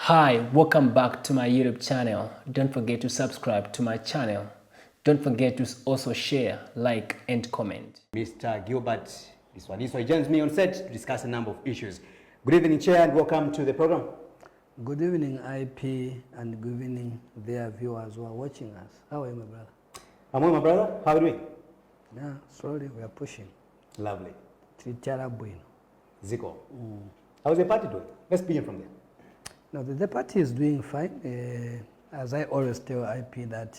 Hi, welcome back to my YouTube channel. Don't forget to subscribe to my channel. Don't forget to also share, like, and comment. Mr. Gilbert Liswaniso joins me on set to discuss a number of issues. Good evening, Chair, and welcome to the program. Good evening, IP, and good evening, their viewers who are watching us. How are you, my brother? I'm well, my brother. How are you doing? Yeah, slowly we are pushing. Lovely. Zico. How's the party doing? Let's begin from there. No, the party is doing fine. As I always tell IP that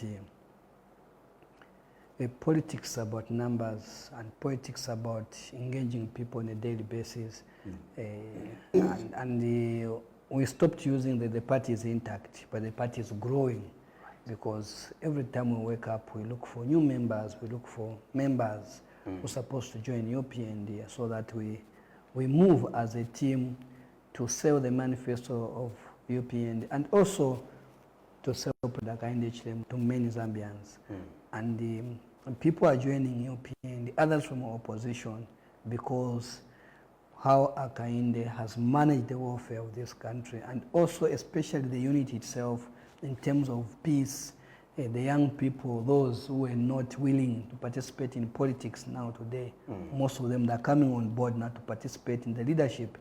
politics about numbers and politics about engaging people on a daily basis. We stopped using the party is intact, but the party is growing because every time we wake up, we look for new members, we look for members who are supposed to join UPND so that we move as a team to sell the manifesto of UPND and also to sell to many Zambians. And people are joining UPND, others from opposition, because how Akainde has managed the welfare of this country, and also especially the unit itself in terms of peace. The young people, those who are not willing to participate in politics now today, most of them are coming on board now to participate in the leadership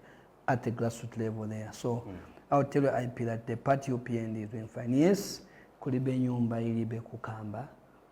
at the grassroots level there. So I'll tell you, IP, that the party UPND is doing fine. Yes, kulibe nyumba ilibe kukamba,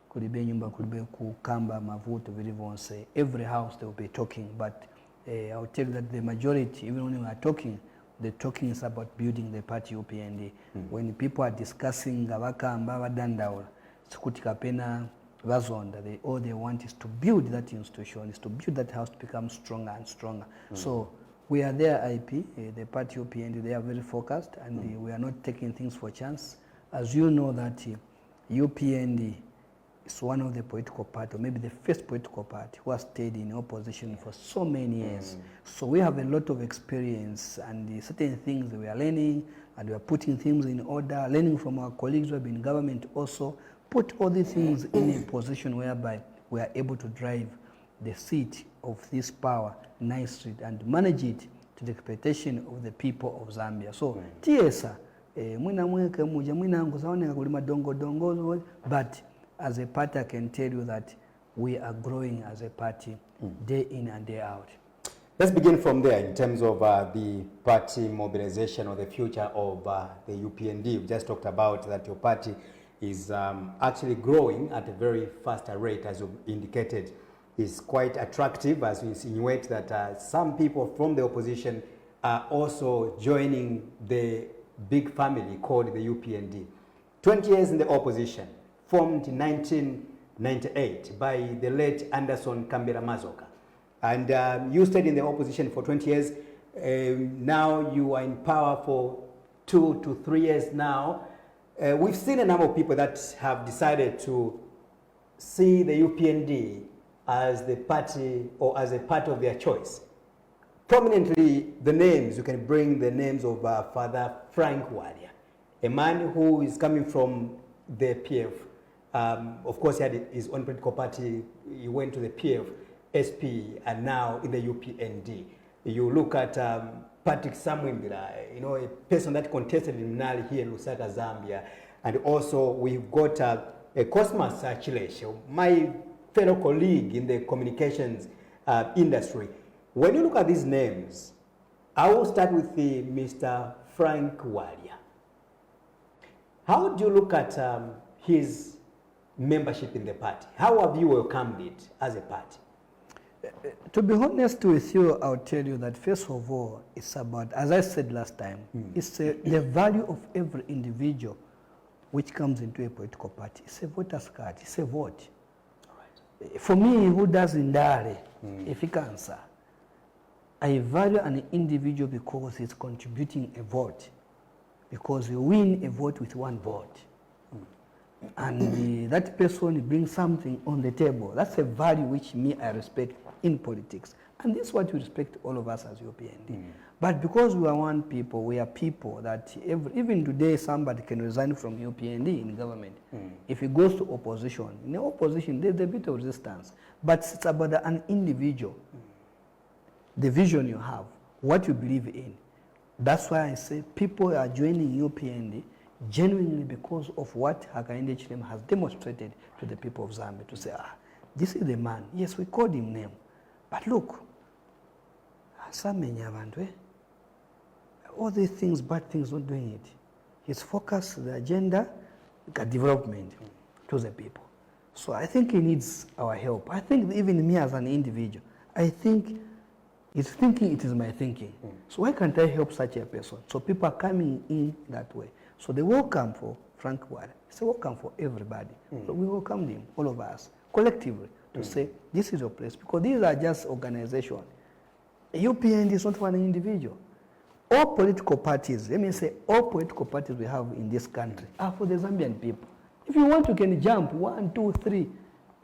kulibe nyumba kulibe kukamba mavuto vilivonse. Every house they will be talking, but I'll tell you that the majority, even when we are talking, the talking is about building the party UPND. When people are discussing Gavakamba, Vadandaula, Sukutikapena, Vazonda, all they want is to build that institution, is to build that house to become stronger and stronger. So we are there, IP, the party UPND, they are very focused, and we are not taking things for chance. As you know that UPND is one of the political parties, or maybe the first political party who has stayed in opposition for so many years. So we have a lot of experience, and certain things we are learning, and we are putting things in order, learning from our colleagues who have been in government also, put all these things in a position whereby we are able to drive the seat of this power nicely and manage it to the expectation of the people of Zambia. So, TSA, but as a party, I can tell you that we are growing as a party day in and day out. Let's begin from there in terms of the party mobilization or the future of the UPND. We just talked about that your party is actually growing at a very faster rate, as you indicated. Is quite attractive, as we insinuate that some people from the opposition are also joining the big family called the UPND. 20 years in the opposition, formed in 1998 by the late Anderson Kambera Mazoka. And you stayed in the opposition for 20 years. Now you are in power for 2 to 3 years now. We've seen a number of people that have decided to see the UPND as the party or as a part of their choice. Prominently, the names, you can bring the names of Father Frank Walia, a man who is coming from the PF. Of course, he had his own political party. He went to the PF, SP, and now in the UPND. You look at Patrick Samwimbira, you know, a person that contested in Mnali here in Lusaka, Zambia. And also, we've got a Cosmas Chilesho, my fellow colleague in the communications industry. When you look at these names, I will start with Mr. Frank Walia. How do you look at his membership in the party? How have you welcomed it as a party? To be honest with you, I'll tell you that first of all, it's about, as I said last time, it's the value of every individual which comes into a political party. It's a voter's card, it's a vote. For me, who doesn't die, if he can, sir, I value an individual because he's contributing a vote, because you win a vote with one vote. And that person brings something on the table. That's a value which me I respect in politics. And this is what we respect all of us as UPND. But because we are one people, we are people that even today somebody can resign from UPND in government. If he goes to opposition, in the opposition there's a bit of resistance. But it's about an individual, the vision you have, what you believe in, That's why I say people are joining UPND genuinely because of what Hakainde Hichilema has demonstrated to the people of Zambia, to say, this is the man. Yes, we called him name. But look, all these things, bad things, not doing it. His focus, the agenda, development to the people. So I think he needs our help. I think even me as an individual, I think his thinking, it is my thinking. So why can't I help such a person? So people are coming in that way. So the welcome for Frank Ward, it's a welcome for everybody. So we welcome him, all of us, collectively, to say, this is your place. Because these are just organizations. UPND is not for an individual. All political parties, let me say, all political parties we have in this country are for the Zambian people. If you want, you can jump 1, 2, 3.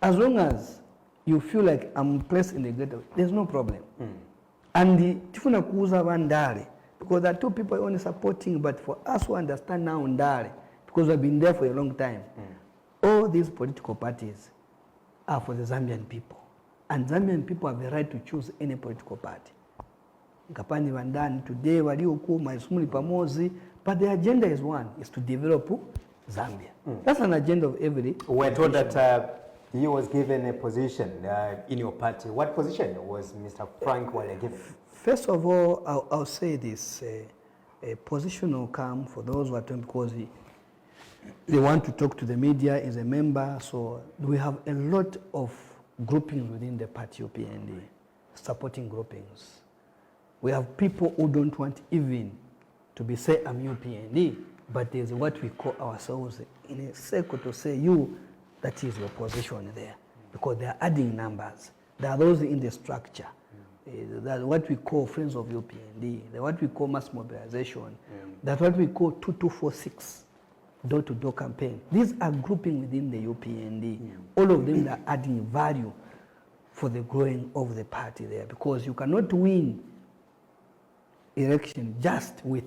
As long as you feel like I'm placed in the greater, there's no problem. And the tifuna kuuza Ndale, because there are 2 people only supporting, but for us who understand now Ndale, because we've been there for a long time, all these political parties are for the Zambian people. And Zambian people have the right to choose any political party. Ngapani Vandani today, Waliokuma, Ismuli Pamozi, but the agenda is one, is to develop Zambia. That's an agenda of every. We're told that he was given a position in your party. What position was Mr. Frank Wale given? First of all, I'll say this. A position will come for those who are talking because they want to talk to the media as a member. So we have a lot of groupings within the party UPND, supporting groupings. We have people who don't want even to be say I'm UPND, but there's what we call ourselves in a circle to say you, that is your position there, because they are adding numbers. There are those in the structure. That's what we call friends of UPND. That's what we call mass mobilization. That's what we call 2246, door-to-door campaign. These are grouping within the UPND. All of them are adding value for the growing of the party there, because you cannot win election just with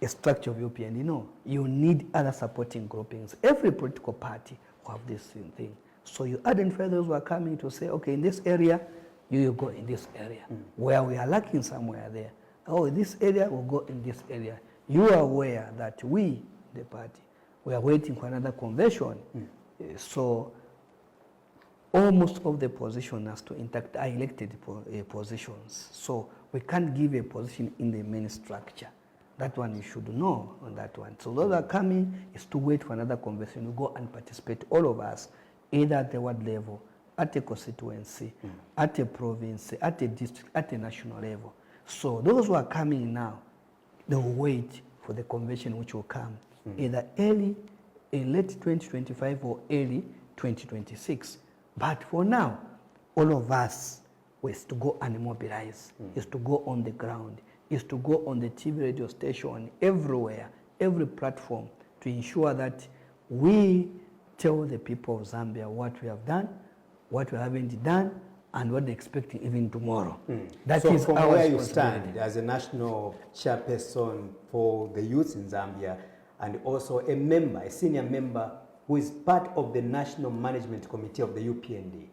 a structure of UPND. No, you need other supporting groupings. Every political party will have this same thing. So you identify those who are coming to say, okay, in this area, you go in this area. Where we are lacking somewhere there. Oh, this area will go in this area. You are aware that we, the party, we are waiting for another convention. So almost of the positions to intact are elected positions. So we can't give a position in the main structure. That one you should know on that one. So those are coming is to wait for another convention. We go and participate, all of us, either at the ward level, at a constituency, at a province, at a district, at a national level. So those who are coming now, they will wait for the convention which will come either early, in late 2025 or early 2026. But for now, all of us is to go and mobilize, is to go on the ground, is to go on the TV radio station, everywhere, every platform, to ensure that we tell the people of Zambia what we have done, what we haven't done, and what they're expecting even tomorrow. That so is from our where you stand as a national chairperson for the youth in Zambia, and also a member, a senior member, who is part of the National Management Committee of the UPND,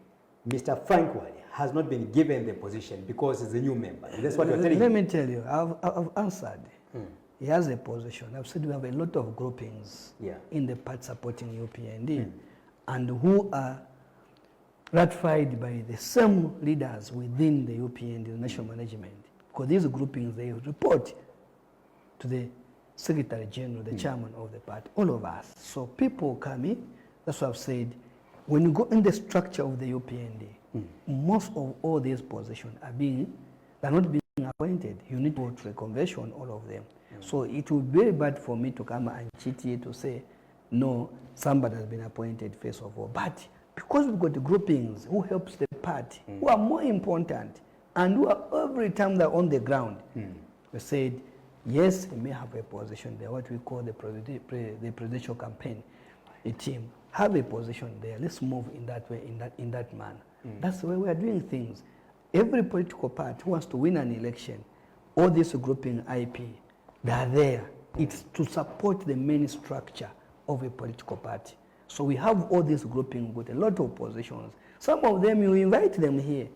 Mr. Frank Wale has not been given the position because he's a new member. That's what you're telling me. Let me tell you, I've answered. He has a position. I've said we have a lot of groupings in the part supporting UPND and who are ratified by the same leaders within the UPND, the national management. Because these groupings, they report to the Secretary General, the chairman of the party, all of us. So people come in, that's what I've said. When you go in the structure of the UPND, most of all these positions they're not being appointed. You need to go to a convention, all of them. So it would be very bad for me to come and cheat you to say, no, somebody has been appointed first of all. But because we've got the groupings who helps the party, who are more important, and who are every time they're on the ground, we said, yes, we may have a position there, what we call the presidential campaign, a team. Have a position there. Let's move in that way, in that manner. That's the way we are doing things. Every political party who wants to win an election, all this grouping IP, they are there. It's to support the main structure of a political party. So we have all this grouping with a lot of positions. Some of them, you invite them here.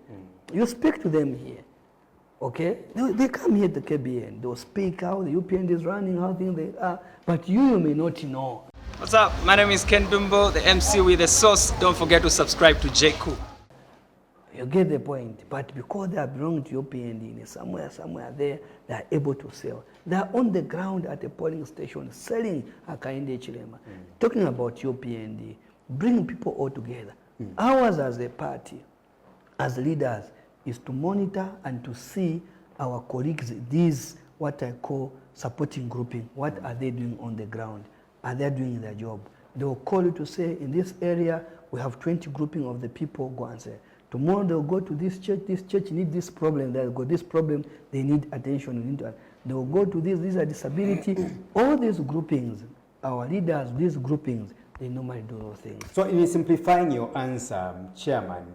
You speak to them here. Okay? They come here to KBN. They'll speak how the UPND is running, how things they are. But you may not know. What's up? My name is Ken Dumbo, the MC with the sauce. Don't forget to subscribe to JQ. You get the point. But because they are belonging to UPND, somewhere there, they are able to sell. They are on the ground at a polling station selling Akainde Chilema. Talking about UPND, bringing people all together. Ours as a party, as leaders, is to monitor and to see our colleagues, these what I call supporting grouping. What are they doing on the ground? Are they doing their job? They will call you to say, in this area, we have 20 grouping of the people, go and say. Tomorrow they'll go to this church needs this problem, they'll go this problem, they need attention. They will go to this, these are disability. All these groupings, our leaders, these groupings, they normally do those things. So in simplifying your answer, Chairman,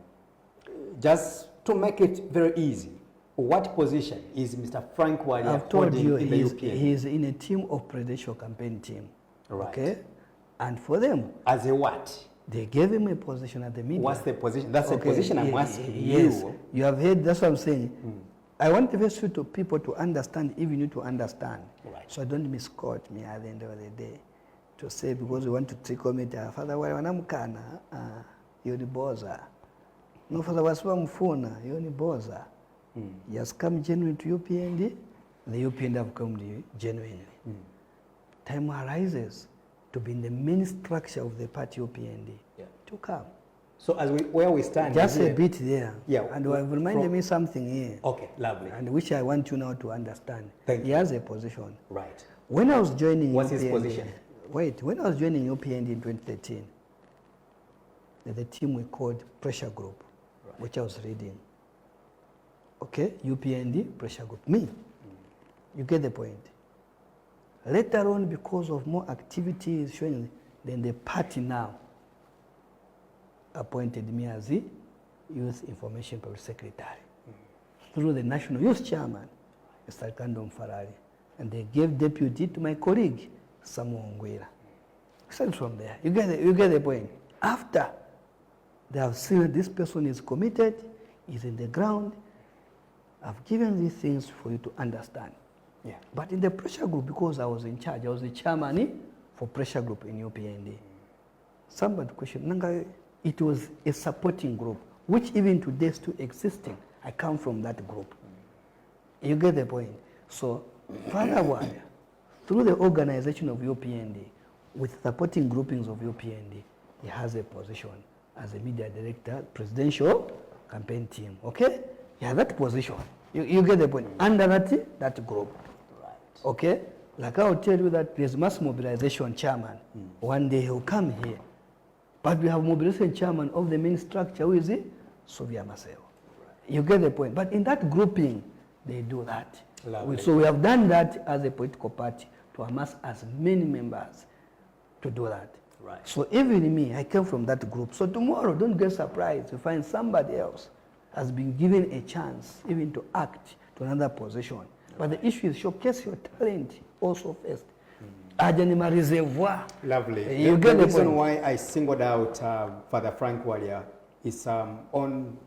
just to make it very easy, what position is Mr. Frank Walia I've told you in the UPN? He's in a team of presidential campaign team. Right. Okay? And for them, as a what? They gave him a position at the media. What's the position? That's the position I'm asking yes. you. You have heard, that's what I'm saying. I want the first to people to understand, if you need to understand. Right. So don't misquote me at the end of the day. To say, because we want to trickle me, Father, when I'm kana, you're the boza. No, Father, what's wrong phone? You're the boza. He has come genuine to UPND, the UPND have come to you genuinely. Time arises to be in the main structure of the party UPND to come. So as where we stand just here, a bit there. Yeah. And you have reminded me something here. Okay, lovely. And which I want you now to understand. Thank you. He has a position. Right. When I was joining What's UPND, his position? Wait, when I was joining UPND in 2013, there's a team we called Pressure Group, which I was reading. Okay, UPND, Pressure Group. Me. You get the point. Later on, because of more activities showing, then the party now appointed me as the Youth Information Public Secretary through the National Youth Chairman, Mr. Kandom Farari. And they gave deputy to my colleague, Samuel Ngwira. Started from there. You get the point. After they have seen that this person is committed, is in the ground, I've given these things for you to understand. Yeah. But in the pressure group, because I was in charge, I was the chairman for pressure group in UPND. Somebody questioned, Nanga, it was a supporting group, which even today is still existing. I come from that group. You get the point? So, furthermore, through the organization of UPND, with supporting groupings of UPND, he has a position as a media director, presidential campaign team. Okay? He has that position. You get the point? Under that group. Okay? Like I will tell you that there's mass mobilization chairman. One day he'll come here. But we have mobilization chairman of the main structure. Who is it? Sylvia Marcel. You get the point? But in that grouping, they do that. So we have done that as a political party to amass as many members to do that. Right. So even me, I came from that group. So tomorrow, don't get surprised to find somebody else has been given a chance even to act to another position. But the issue is showcase your talent also first. Reservoir. Lovely. You the reason why I singled out Father Frank Walia is on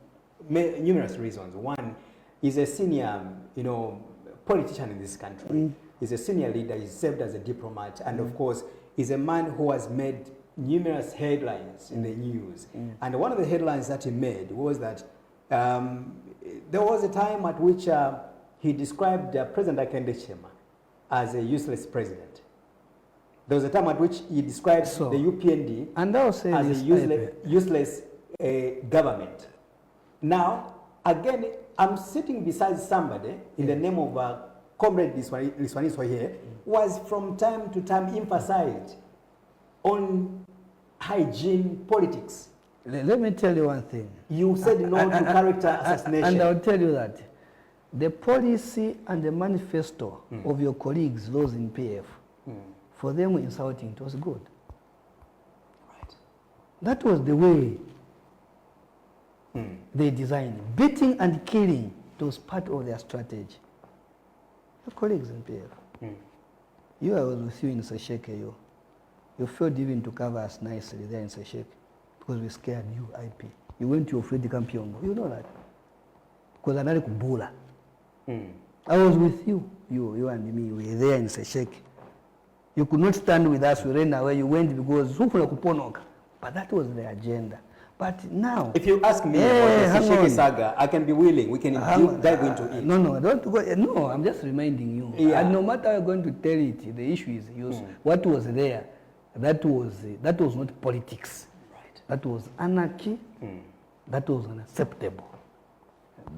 numerous reasons. One, he's a senior, politician in this country. He's a senior leader. He served as a diplomat, and of course, he's a man who has made numerous headlines in the news. And one of the headlines that he made was that there was a time at which he described President Akainde Chilema as a useless president. There was a time at which he described the UPND as a useless government. Now, again, I'm sitting beside somebody in the name of Comrade Liswaniso here, was from time to time emphasized on hygiene politics. Let me tell you one thing. You said no to character assassination. And I'll tell you that the policy and the manifesto of your colleagues, those in PF, for them insulting, it was good. Right. That was the way they designed. Beating and killing, it was part of their strategy. Your colleagues in PF. I was with you in Sesheke, you failed even to cover us nicely there in Sesheke because we scared you, IP. You went to your Freddy Campiongo. You know that. Because another kubula. I was with you. You and me, we were there in Sesheke. You could not stand with us, we ran away, you went because but that was the agenda. But now, if you ask me about the Sesheke saga, I can be willing. We can dive into it. No, don't go. No, I'm just reminding you. Yeah. And no matter how you're going to tell it, the issue is what was there. That was not politics. Right. That was anarchy. That was unacceptable.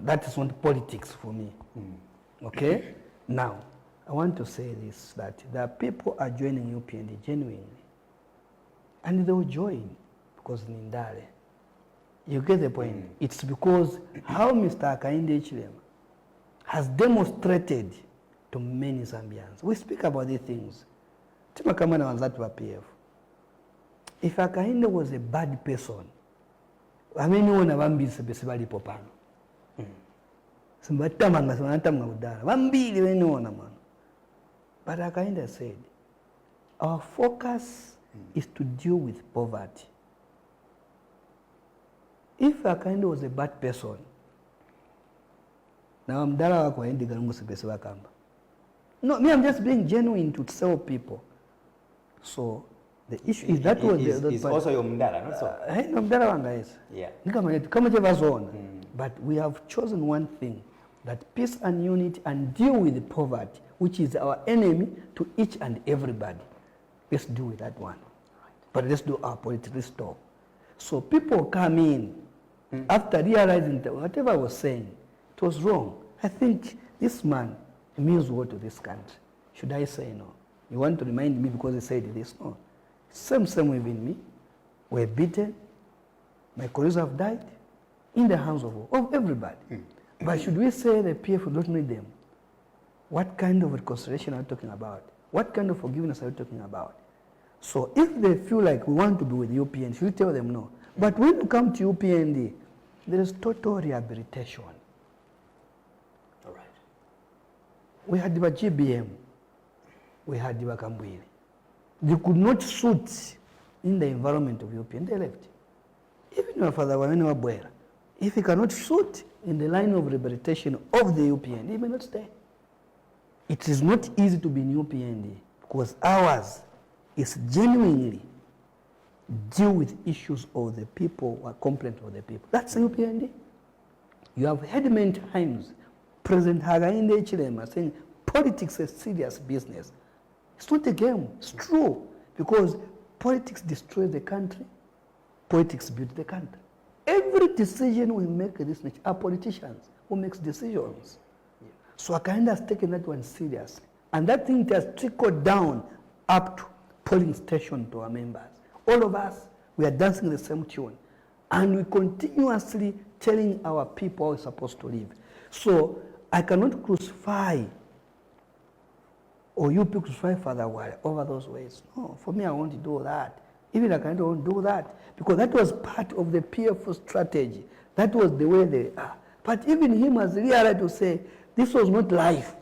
That is not politics for me. Okay? Now, I want to say this, that the people are joining UPND genuinely. And they will join because Nindale. You get the point? It's because how Mr. Hakainde Hichilema has demonstrated to many Zambians. We speak about these things. Timakamana wanzatu wa PF. If Hakainde was a bad person, ameni wona bambise besibali popano. Simbatamanga simanatanga udara. Bambili beni wona man. But Hakainde said, our focus is to deal with poverty. If Hakainde was a bad person, now I'm dara wako endi garumu sibesiwa kamba. No, me, I'm just being genuine to tell people. So the issue is that was is also your mdara, not so. No, mdara wanga is. Yeah. Kama jeva zone. But we have chosen one thing, that peace and unity and deal with the poverty, which is our enemy to each and everybody. Let's deal with that one. Right. But let's do our political stop. So people come in after realizing that whatever I was saying, it was wrong. I think this man means what to this country. Should I say no? You want to remind me because he said this? No. Same within me. We're beaten. My colleagues have died in the hands of everybody. But should we say the PF don't need them? What kind of reconciliation are we talking about? What kind of forgiveness are we talking about? So if they feel like we want to be with UPND, should we tell them no? But when you come to UPND, there is total rehabilitation. All right. We had the GBM. We had the Kambwili. They could not suit in the environment of UPND. They left. Even my father, if he cannot suit in the line of rehabilitation of the UPND, he may not stay. It is not easy to be in UPND because ours is genuinely deal with issues of the people or complaints of the people. That's UPND. You have heard many times President Hakainde Hichilema saying politics is serious business. It's not a game. It's true. Because politics destroys the country. Politics build the country. Every decision we make in this nation are politicians who make decisions. Yeah. So Hakainde has taken that one seriously. And that thing has trickled down up to polling station to our members. All of us, we are dancing the same tune. And we continuously telling our people how we're supposed to live. So I cannot crucify, or you people crucify Father Wale over those ways. No, for me, I want to do that. Even I don't do that. Because that was part of the PFO strategy. That was the way they are. But even him has realized to say, this was not life.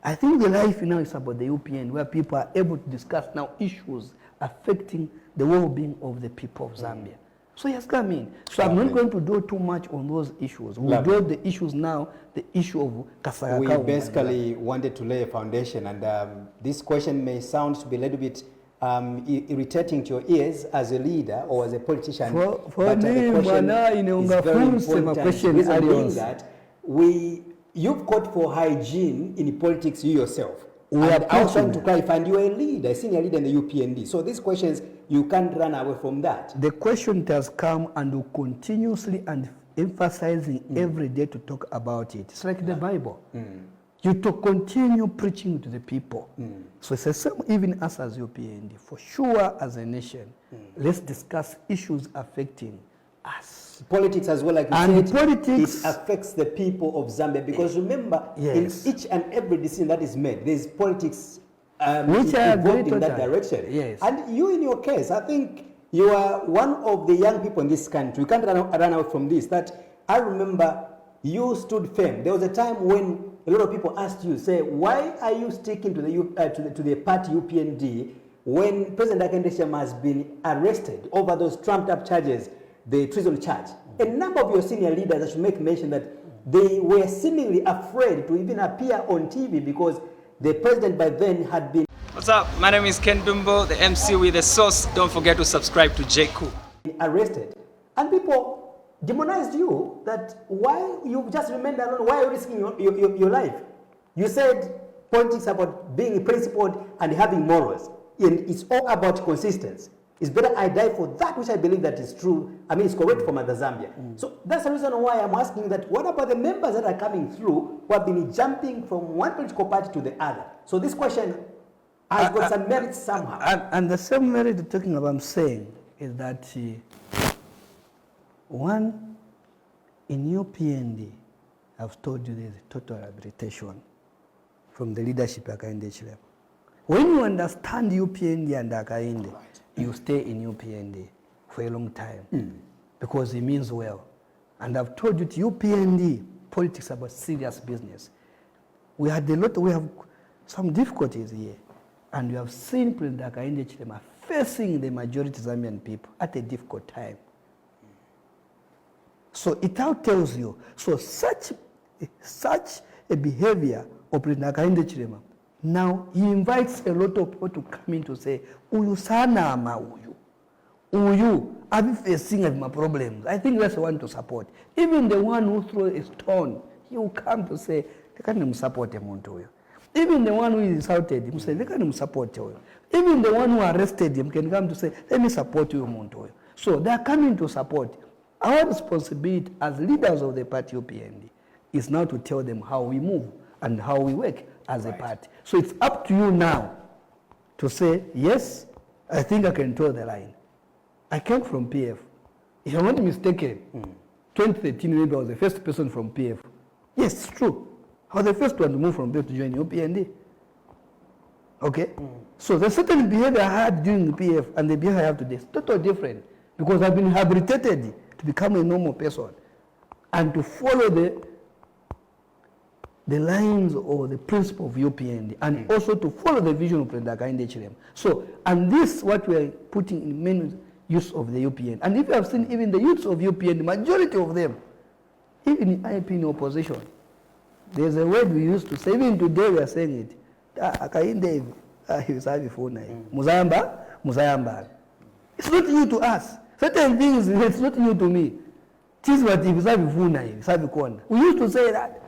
I think the life now is about the UPN, where people are able to discuss now issues affecting the well-being of the people of Zambia. So he has come in. So I'm not going to do too much on those issues. We'll do the issues now, the issue of Kasaraka. We basically wanted to lay a foundation, and this question may sound to be a little bit irritating to your ears as a leader or as a politician. For me, the question is very important. Reason being that you've called for hygiene in politics you yourself. I was trying to clarify, and you're a leader, a senior leader in the UPND. So these questions, you can't run away from that. The question has come and will continuously and emphasizing every day to talk about it. It's like the Bible. You to continue preaching to the people. So it's the same even us as UPND. For sure, as a nation, let's discuss issues affecting us. Politics as well, like you and said, politics, it affects the people of Zambia. Because remember, in each and every decision that is made, there's politics which are involved in that direction. Yes. And you, in your case, I think you are one of the young people in this country. We can't run out from this. That I remember you stood firm. There was a time when a lot of people asked you, say, why are you sticking to the party UPND when President Hakainde Hichilema has been arrested over those trumped up charges, the treason charge? A number of your senior leaders, I should make mention that they were seemingly afraid to even appear on TV because the president by then had been What's up? My name is Ken Dumbo, the MC with the sauce. Don't forget to subscribe to JQ. arrested. And people demonized you that why you just remained alone, why are you risking your life? You said politics about being principled and having morals. And it's all about consistency. It's better I die for that which I believe that is true. I mean, it's correct for Mother Zambia. So that's the reason why I'm asking that what about the members that are coming through who have been jumping from one political party to the other? So this question has got some merit somehow. And the same merit you're talking about, I'm saying, is that one, in your PND, I've told you there's total rehabilitation from the leadership at Akainde level. When you understand UPND and Akainde, you stay in UPND for a long time because it means well. And I've told you, UPND, politics about serious business. We have some difficulties here. And we have seen President Akainde Chilema facing the majority Zambian people at a difficult time. So it now tells you, so such a behavior of President Akainde Chilema, now he invites a lot of people to come in to say, uyu sana ama uyu, are we facing my problems? I think that's the one to support. Even the one who throws a stone, he will come to say, they can't support him. Even the one who is insulted him, say, they can't support you. Even the one who arrested him can come to say, let me support you. So they are coming to support. Our responsibility as leaders of the party UPND is now to tell them how we move and how we work as a party. So it's up to you now to say, yes, I think I can toe the line. I came from PF. If I'm not mistaken, 2013 maybe I was the first person from PF. Yes, it's true. I was the first one to move from PF to join UPND. Okay? So the certain behavior I had during the PF and the behavior I have today is totally different because I've been rehabilitated to become a normal person and to follow the lines or the principle of UPND and also to follow the vision of President Akainde Chilema. So, and this what we are putting in main use of the UPN. And if you have seen even the youths of UPN, the majority of them, even in IP in opposition, there's a word we used to say, even today we are saying it. Akainde, Muzayamba. It's not new to us. Certain things, it's not new to me. We used to say that.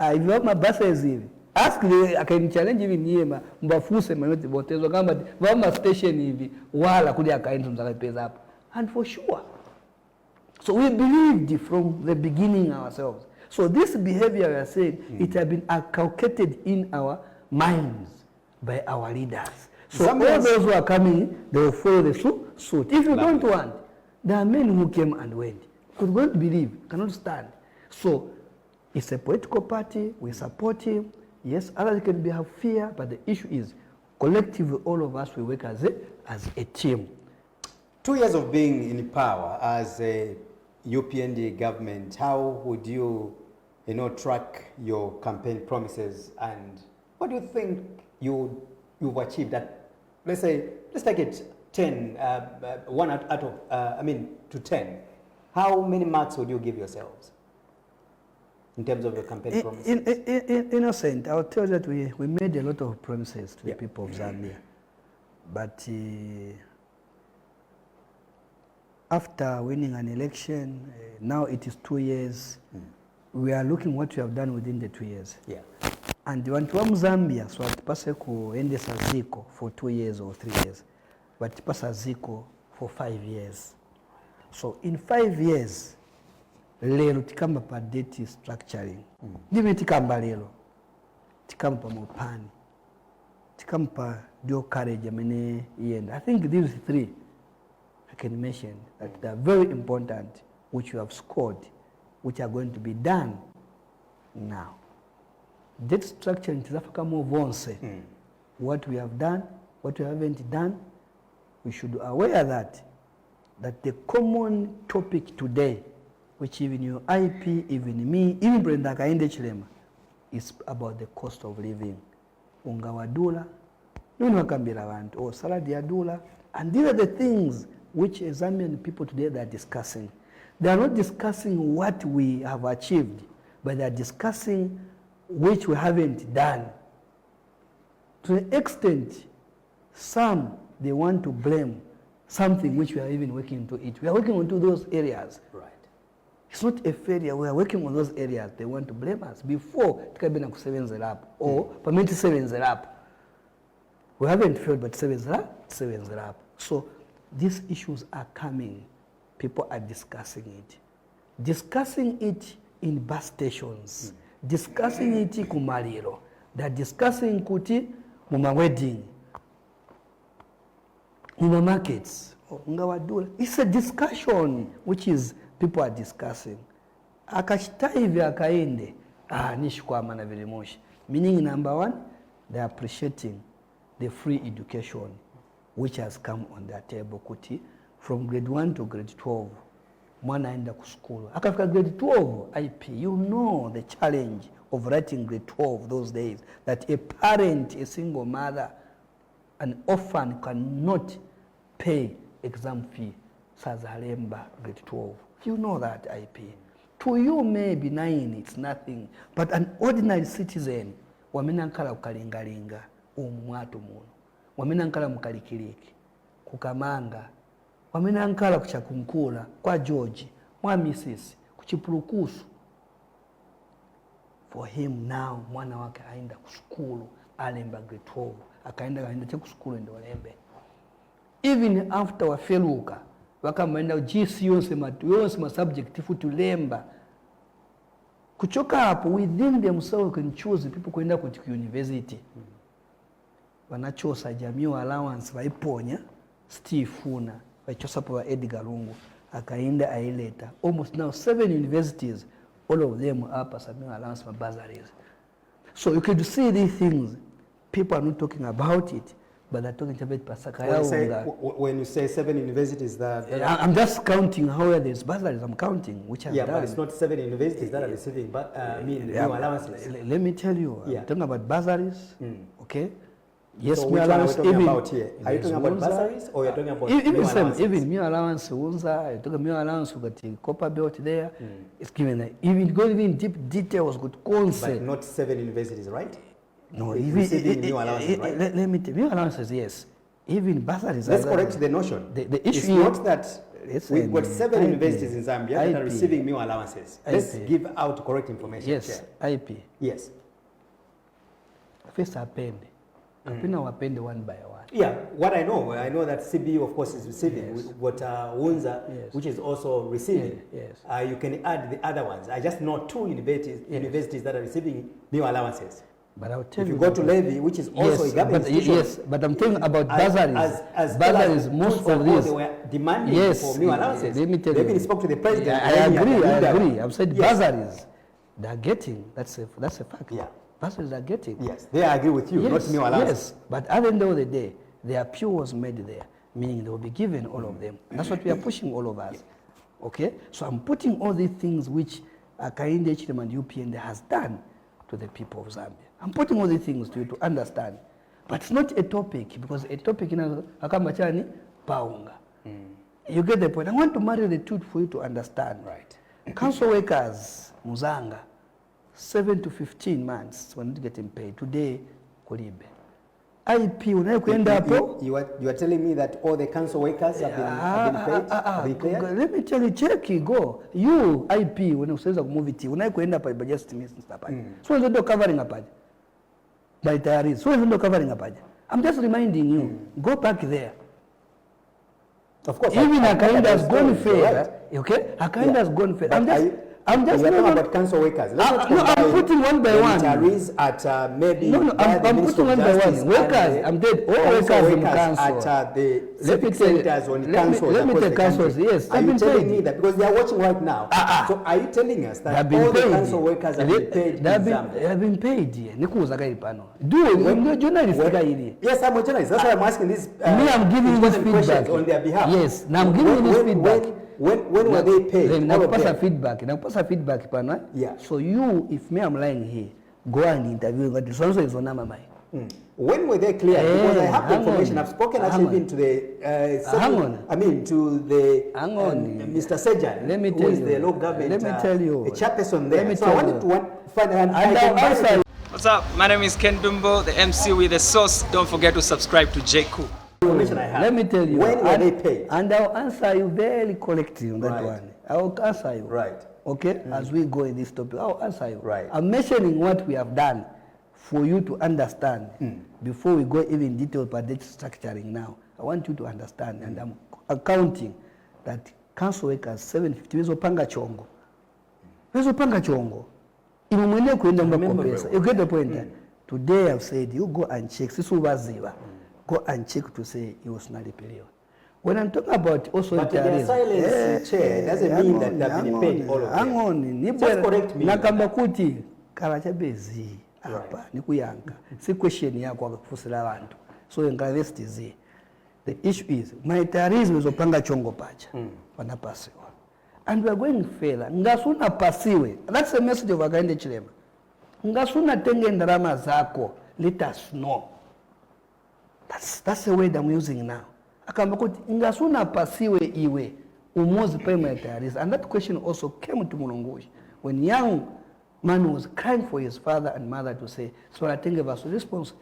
If you have my buses, ask I can challenge even here, mbafuse manoti botezo kama vama station hivi wala kuli akaenda mzakapeza hapo. And for sure. So we believed from the beginning ourselves. So this behavior we are saying, it has been inculcated in our minds by our leaders. So all those who are coming, they will follow the suit. If you don't want, there are men who came and went. Because we don't believe, cannot stand. So it's a political party, we support him. Yes, others can have fear, but the issue is collectively all of us, we work as a team. 2 years of being in power as a UPND government, how would you track your campaign promises and what do you think you've achieved that, let's take it 10, 1 out of, to 10. How many marks would you give yourselves in terms of your campaign promises? Innocent, I'll tell you that we made a lot of promises to the people of Zambia. But after winning an election, now it is 2 years, we are looking what we have done within the 2 years. Yeah. And wantu wa Zambia, so atipase kuendesa ziko for 2 years or 3 years, but atipasa ziko for 5 years. So in 5 years, lelo tikamba pa data structuring. Ndime tikamba lelo. Tikamba pa mopani. Tikamba pa dual carriage amene yenda. I think these 3 I can mention that they are very important, which you have scored, which are going to be done now. Data structuring is Africa move on say what we have done, what we haven't done. We should be aware that the common topic today, which even your IP, even me, even Brenda Akainde Chilema, is about the cost of living. Unga wa dola, nini wakambira wantu, or salad ya dola, and these are the things which Zambian people today they are discussing. They are not discussing what we have achieved, but they're discussing which we haven't done. To the extent, some, they want to blame something which we are even working to it. We are working on those areas. Right. It's not a failure. We are working on those areas. They want to blame us before KBN sevens up or permit sevens up. We haven't failed, but sevens up. So these issues are coming. People are discussing it. Discussing it in bus stations. Discussing it kumaliro. They're discussing kuti muma wedding. Muma markets. It's a discussion which is people are discussing. Akashita hivi akaende. Nishikwama na vile moshi. Meaning number one, they're appreciating the free education which has come on their table kuti from grade 1 to grade 12. Mwana aenda ku school. Akafika grade 12 IP, you know the challenge of writing grade 12 those days, that a parent, a single mother, an orphan cannot pay exam fee. Sazalemba grade 12. You know that IP. To you maybe 9 it's nothing, but an ordinary citizen wamenankala kukalingalinga umwatu muno. Wamenankala mukalikiliki kukamanga. Wamenankala kuchakunkula kwa George, mwa Mrs. kuchipulukusu. For him now, mwana wake aenda kuskulu, alemba grade 12. Akaenda cheku skulu ndo walembe. Even after wafeluka, wakamaenda GC yonse ma subject futu lemba. Kuchoka hapo, within themselves can choose people kuenda ku university. Wanachosa jamii allowance waiponya, Steve Funa. Wachosapo wa Edgar Lungu, akaenda aileta. Almost now 7 universities, all of them are submitting allowance for bursaries. So you could see these things. People are not talking about it, but they're talking about Pasakaya. When you say 7 universities, I'm just counting how there's bursaries. I'm counting which have done. But it's not 7 universities that are receiving, but new allowances. Let me tell you, I'm talking about bursaries. Okay. Yes, so which one are we talking about here? Are you talking about bursaries or you're talking about new allowances? Even meal allowance, you're talking meal allowance, you got the copper belt there. It's given even going in deep details, good concept. But not 7 universities, right? No, receiving new allowances, right? Let me tell you, meal allowances, yes. Even bursaries. Let's correct the notion. The issue is not that we've got 7 universities in Zambia that are receiving meal allowances. Let's give out correct information. Yes, IP. Yes. First append. Wapende one by one. Yeah, what I know that CBU of course is receiving. Yes. We've got Unza, which is also receiving. Yes. You can add the other ones. I just know 2 universities that are receiving meal allowances. But I'll tell you go to Levy, which is also a government institution. Yes, but I'm talking about bursaries. Bursaries, most of these. They were demanding for meal allowances. Let me tell you. Levy spoke to the president. I agree. I've said bursaries. They're getting. That's a fact. Yeah. Bursaries are getting. Yes, they agree with you, not meal allowances. Yes, but at the end of the day, their appeal was made there, meaning they will be given all of them. That's what we are pushing all of us. Okay? So I'm putting all these things which Akainde HM and UPN has done to the people of Zambia. I'm putting all these things to you to understand. But it's not a topic, because a topic in Akamachani, Paunga. You get the point. I want to marry the truth for you to understand. Right. Council workers, Muzanga, 7 to 15 months when not getting paid. Today, Kulibe. IP, you are telling me that all the council workers have been paid? Let me tell you, check it, go. You, IP, when you say that movie, when I go end up by just missing stuff. So it's not covering up. By tariffs. So it's not covering up. I'm just reminding you, go back there. Of course. Even Akainde has gone fair. Okay? Akainde has gone fair. I'm just talking about council workers. I'm putting one by one. At maybe I'm putting one by one. Workers, I'm dead. All workers in council. At the civic centers on councils. Let me take councils. Yes. Are you telling me that because they are watching right now? So are you telling us that all the council workers have been paid? They have been paid. Do journalist? Yes, I'm a journalist. That's why I'm asking this. Me, I'm giving you this feedback on their behalf. Yes. Now I'm giving you this feedback. When were they paid? Nakupasa feedback pana. Yeah. So you, if me I'm lying here, go and interview. So is on my mind. When were they cleared? Because I have the information. I've spoken actually been to the to the Mr. Sejan, who is the local government chairperson there. So I wanted to find out. What's up? My name is Ken Dumbo, the MC with the sauce. Don't forget to subscribe to JQ. Let me tell you. When were they paid? And I'll answer you very correctly on that one. I'll answer you. Right. Okay? As we go in this topic, I'll answer you. Right. I'm mentioning what we have done for you to understand before we go even detail about the structuring now. I want you to understand, and I'm accounting that council workers 750 wezopanga chongo. Wezopanga chongo. Imumwene kuenda mbakompesa. You get the point? Today I've said you go and check. Go and check to say it was not a period. When I'm talking about also but the silence chair doesn't mean that they've been paid all of them. Just correct me. Nakambakuti karachabezi. Hapa ni kuyanga. Si question yako akufusira abantu. So invest is the issue is militarism wezopanga chongo pacha. Wanapasiwa. And we are going further. Ngasuna pasiwe. That's the message of Agande Chilema. Ngasuna tenge ndarama zako. Let us know. That's the word I'm using now. Akambakuti ngasuna pasiwe iwe umozi militarism. And that question also came to Mulungushi when young man was crying for his father and mother to say, so I think of us response.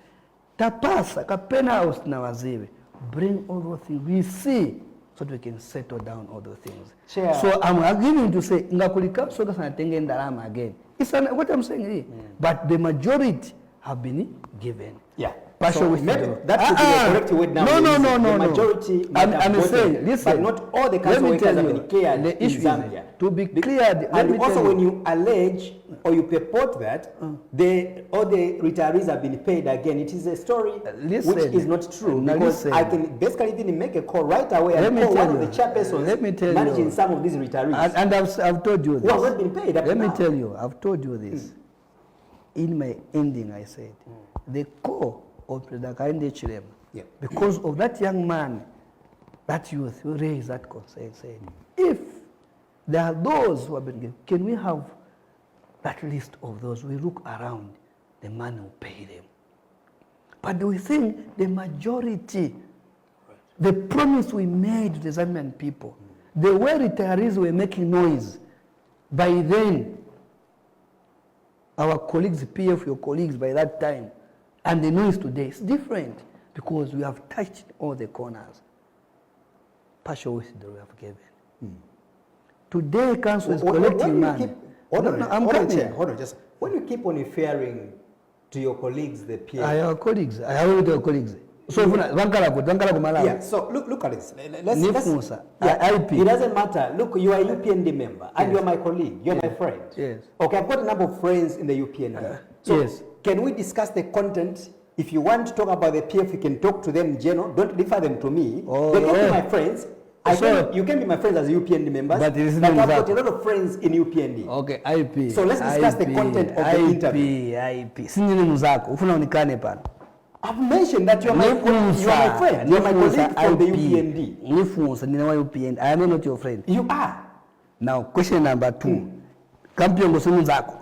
Tapasa, kapena house na waziwe. Bring all those things we see so that we can settle down all those things. Sure. So I'm agreeing to say, ngakulika so that's not tenge ndarama again. It's what I'm saying here. But the majority have been given. Yeah. So that should be the correct word now. No. The majority I'm saying, listen. But not all the council workers have been cleared the in issue Zambia. To be cleared. And also when you allege or you purport that all the retirees have been paid again, it is a story which is not true. Because I can basically even make a call right away and call one of the chairpersons managing some of these retirees. And I've told you this. Who have not been paid up Let now. me tell you, I've told you this. In my ending, I said, the core of the Kainde Chilema, because of that young man, that youth who raised that concern, said, if there are those who have been given, can we have that list of those? We look around, the man who pay them. But we think the majority, the promise we made to the Zambian people, the way retirees were making noise, by then, our colleagues, PF, your colleagues by that time, and the noise today is different because we have touched all the corners. Partial wisdom we have given. Today, council is collecting money. Hold on, just when you keep on referring to your colleagues, the PF. I have colleagues. I have your colleagues. So, yeah. So look at this. Let's IP. It doesn't matter. Look, you are a UPND member, and you are my colleague. You are my friend. Yes. Okay, I've got a number of friends in the UPND. So yes. Can we discuss the content? If you want to talk about the PF, you can talk to them in general. Don't refer them to me. They can be my friends. You can be my friends as UPND members. But I've got a lot of friends in UPND. Okay, IP. So let's discuss the content of the interview. IP. Sinini muzako. Ufuna unikane pana. I've mentioned that you are my friend. You are my friend. You are my colleague from the UPND. UPND. I am not your friend. You are. Now, question number 2. Kampiongo simu zako.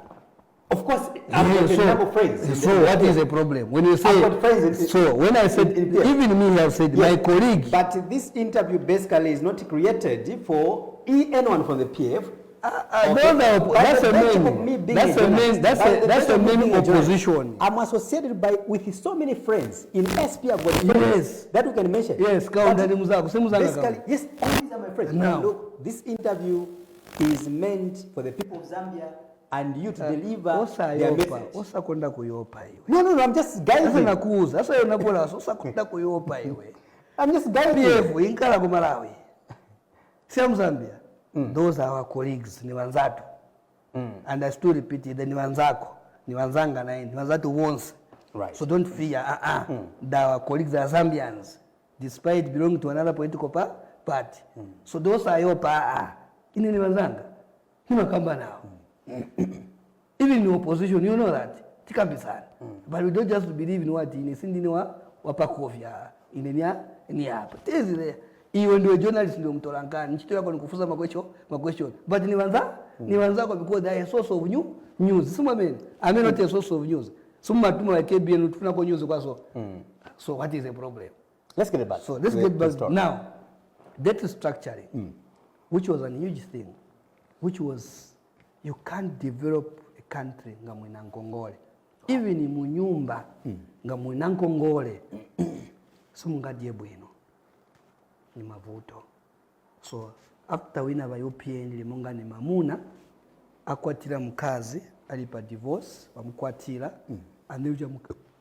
Of course, I've got a number of friends. So what is the problem? When you say, I've got friends so when I said, even me have said, my colleague. But this interview basically is not created for anyone from the PF. That's the main opposition. I'm associated with so many friends in SP. I've got friends that we can mention. Yes, basically, yes, all these are my friends. Now, look, this interview is meant for the people of Zambia and you to deliver their message. No, I'm just guiding. I'm just guiding. Zambia. Those are our colleagues, ni wanzatu. And I still repeat it, ni wanzako, ni wanzanga na ni wanzatu once. Right. So don't fear, our colleagues are Zambians, despite belonging to another political party. So those are your ini ni wanzanga. Hima kamba now. Even in the opposition, you know that. Tikambisana. But we don't just believe in what in sindi ni wapakovya. Inenia ni hapa. Tezi there. Even though journalists ndio mtolankani, nchito yako ni kufuza question. But ni wanzako because they are a source of news. Sima men, I'm not a source of news. Sumatuma wa KBN tufuna ko news kwaso. So what is the problem? Let's get it back. So let's get back now. Debt restructuring, which was a huge thing, which was you can't develop a country nga mwina nkongole. Even mu nyumba nga mwina nkongole simungadye bwino ni mavuto. So after wina ba UPN limonga ni mamuna akwatira mukazi alipa divorce bamukwatira aneuja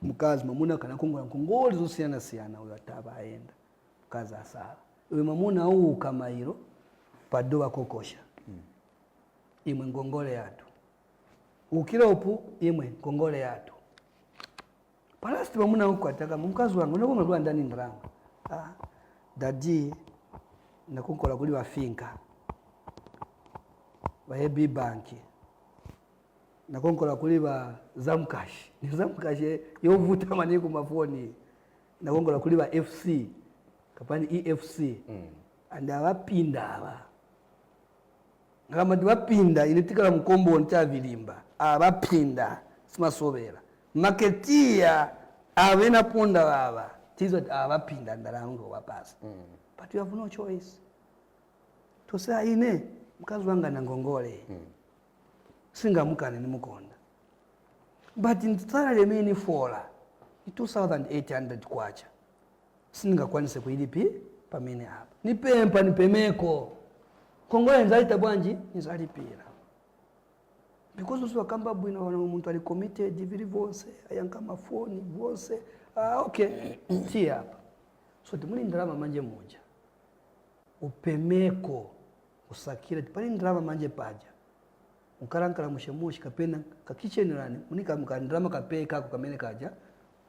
mukazi mamuna kana kongola nkongole zosiyana siyana uyo ataba aenda mukazi asala uyo mamuna huu kama hilo padoa kokosha imwe ngongole yatu ukiropu imwe ngongole yatu palasti mamuna huko ataka mukazi wangu nako ngwa ndani ndrama dadi nakonkola kuli bafinka ba hebi banki nakonkola kuli ba zamkash ni zamkash yovuta mani ku mafoni nakonkola kuli ba FC kapani EFC anda bapinda aba ngama bapinda ilitikala mkombo nta vilimba abapinda simasobera maketia abena ponda baba tizo abapinda ndarango wapasa but you have no choice to say ine mkazi wanga na ngongole singa mukane ni mukonda but in salary mini fola 2800 kwacha singa kwanise kuilipi pamene hapa nipempa nipemeko kongole nzalita bwanji nzalipira because usiwa kamba bwino wana umuntu ali committed vili vonse ayanka mafoni vonse okay ti hapa so timuli ndrama manje moja upemeko usakira pali ndrama manje paja ukarankala mushemushi kapena kakichenirani unika mkandrama kapeka kukamene kaja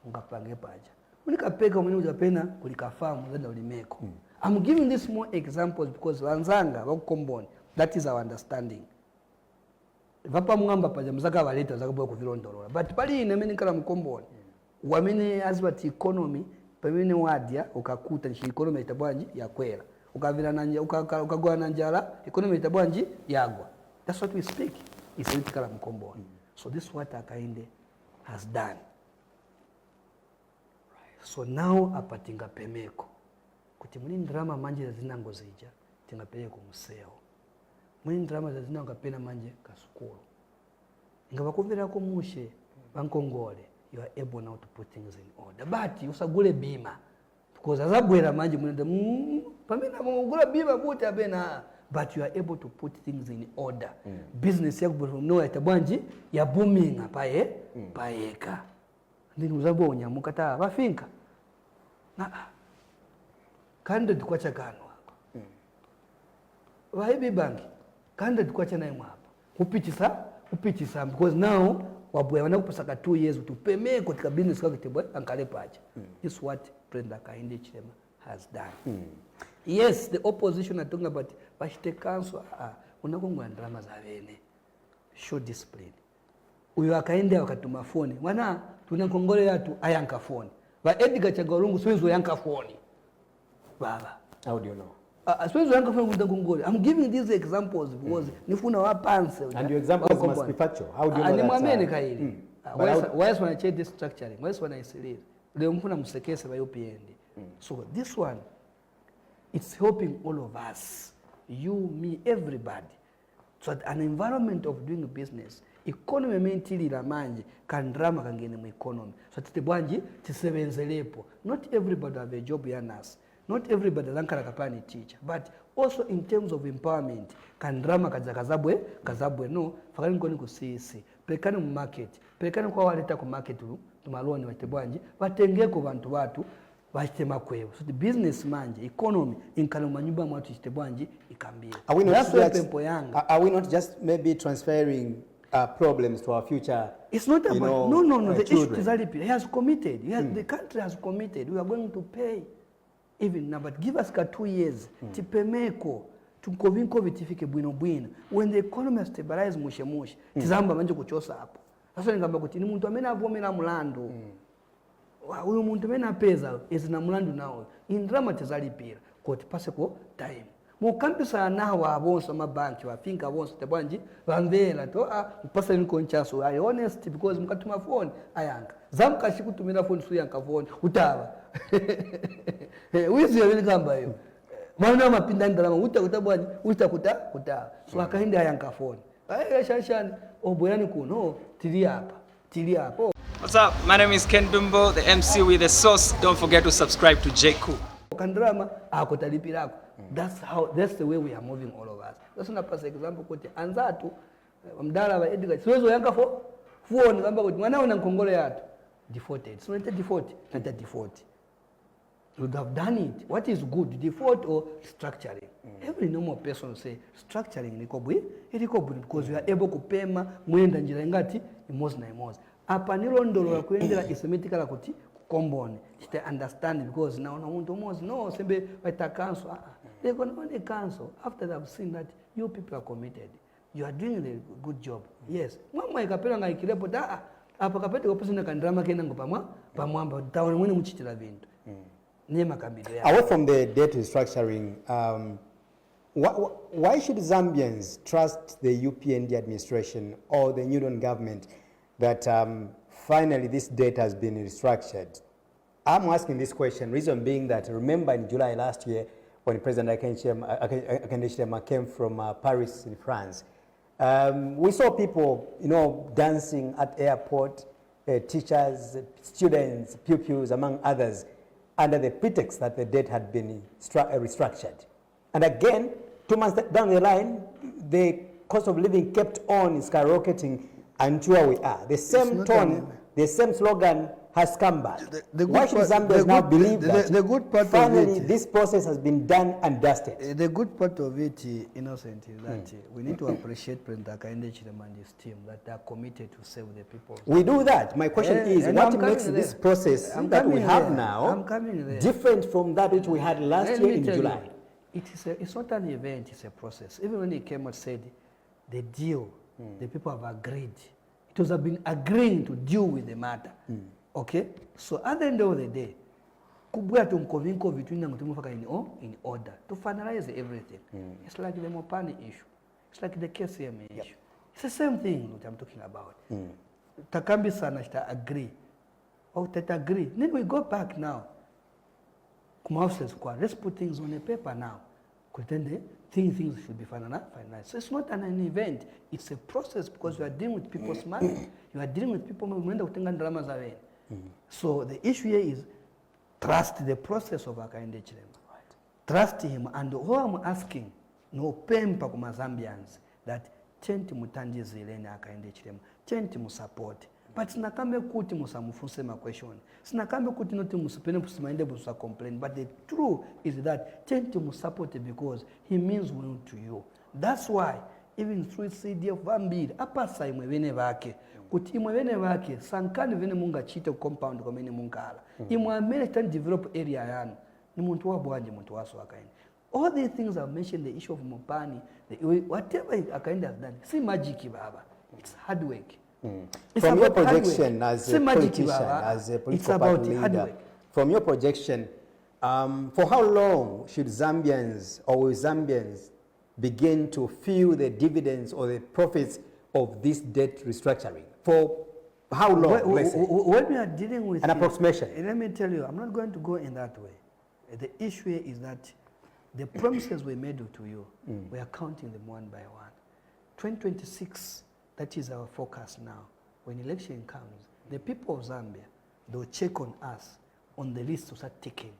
ungapange paja unika peka umene ujapena kulikafamu zenda ulimeko I'm giving this more examples because wanzanga wakukomboni that is our understanding vapa mwamba paja mzaka waleta zakabuwa kuvilondolola but pali inemene kala mkomboni wamene azibati economy pamene wadia ukakuta ni economy itabwanji ya kwela ukavira nanja ukagwa nanjala economy itabwanji yagwa. That's what we speak is kala mkomboni. So this is what Akainde has done. So now apatinga pemeko kuti muli ndrama manje zinango zija tingapeleka kumseo muli ndrama zinango kapena manje kasukulu ingabakuvira ko mushe bankongole you are able now to put things in order but usagule bima because azabwera manje muli pamena mugula bima kuti abena but you are able to put things in order business yako no etabwanji ya booming paye payeka ndini uzabonya mukata bafinka na kanda dikwacha kano hapa wahebi banki kanda dikwacha naye mwapa upitisa because now wabwe wana kupasaka 2 years utupemeko tika business kwa kitebwe ankale pacha this is what President Akainde Chilema has done yes the opposition are talking about bashite council unakongwa ndrama za bene show discipline uyo Akainde wakatuma phone wana tunakongole yatu ayanka phone ba Edgar Chagorungu siwezo yanka phone baba how do you know siwezo yanka phone kundakongole I'm giving these examples because nifuna wapanse and your examples must be factual how do you know that animamene kaili why is when I change this structuring why is when I say leo mfuna msekese ba UPN so this one it's helping all of us you me everybody so that an environment of doing business economy mentilira manje kandrama kangene mu economy so tete bwanji tisebenzelepo not everybody have a job ya nurse not everybody lankala kapani teacher but also in terms of empowerment kandrama kazabwe no fakani ngoni ku CC pekani mu market pekani kwa waleta ku market tumaloni wate bwanji batengeko bantu watu bachitema kwewe so the business manje economy inkana manyumba mwatu chitebwanji ikambira are we not just maybe transferring problems to our future it's not about no the issue is Alipi he has committed the country has committed we are going to pay even now but give us 2 years tipemeko tukovinko vitifike bwino when the economy stabilize mushe tizamba manje kuchosa hapo sasa ngamba kuti ni muntu amene avomera mulando uyu muntu amene apeza izina mulandu nawo indrama tizalipira kuti pase ko time mukambisa nawo abonso amabanki wafinka bonso tabwanji bamvera to upasa ni konchaso I honest because mukatuma phone ayanka zamkashi kutumira phone suyanka phone utaba wizi yabili kamba yo bana mapinda ndalama utabwanji kuta so akaenda ayanka phone shashani oboyani kuno tili hapa. What's up? My name is Ken Dumbo, the MC with the sauce. Don't forget to subscribe to JQ. Kandrama akotalipirako. That's the way we are moving all of us. That's not for example kuti anzatu mdala wa Edgar siwezo yanka phone ngamba kuti mwana una nkongole yatu defaulted. So not default. You would have done it. What is good, default or structuring? Every normal person say structuring nikobwi because you are able kupema mwenda njira ngati imozi na imozi. Apa nilondolo la kuendela isemetikala kuti kukombone. Chite understand because now na muntu mozi no sembe waita cancel. They can only cancel after they have seen that you people are committed. You are doing a good job. Yes. Mama ikapela nga ikirepo apa kapete ko person kandrama kena ngopamwa pamwamba taone mwene muchitira vintu. Away from the debt restructuring, why should Zambians trust the UPND administration or the New Dawn government that finally this debt has been restructured? I'm asking this question, reason being that remember in July last year when President Akandeshima came from Paris in France, we saw people, dancing at airport, teachers, students, pupils, among others, under the pretext that the debt had been restructured. And again, 2 months down the line, the cost of living kept on skyrocketing until where we are. The same tone, the same slogan has come back. Why should Zambians now believe that the good part finally of it, this process has been done and dusted? The good part of it, Innocent, is that we need to appreciate President Hakainde Hichilema and his team that they are committed to serve the people. We do that. My question is, what makes this process that we have now different from that which we had last year in July? It's not an event, it's a process. Even when he came and said the deal, the people have agreed. It was been agreeing to deal with the matter. Okay? So at the end of the day, kubwa tumkovinko vitwina ngutumufaka in order to finalize everything. It's like the Mopani issue. It's like the KCM issue. It's the same thing what I'm talking about. Takambi sana shita agree. Or tata agree. Then we go back now. Let's put things on the paper now. Things should be finalized. So it's not an event. It's a process because you are dealing with people's money. You are dealing with people who So the issue here is trust the process of Hakainde Hichilema. Trust him. And all I'm asking, no pempa kuma Zambians, that chenti mutanji zilene Hakainde Hichilema, chenti musupport. But sinakambe kuti musamufuse ma question. Sinakambe kuti noti musipene pusimainde busa complain. But the truth is that chenti musupport because he means well to you. That's why even through CDF Vambid, apasa imwevene vake. Kuti imwevene vake, sankani vene munga chite compound kwa mene mungala. Imwamene tan develop area yanu. Ni muntu wa bwanje muntu waso Hakainde. All these things I've mentioned, the issue of Mopani, whatever Hakainde has done, see magic baba. It's hard work. From your projection as a politician, as a political party leader, from your projection, for how long should Zambians or will Zambians begin to feel the dividends or the profits of this debt restructuring? For how long? When we are dealing with an approximation. Let me tell you, I'm not going to go in that way. The issue is that the promises we made to you, we are counting them one by one. 2026, that is our focus now. When election comes, the people of Zambia, they'll check on us on the list to start ticking.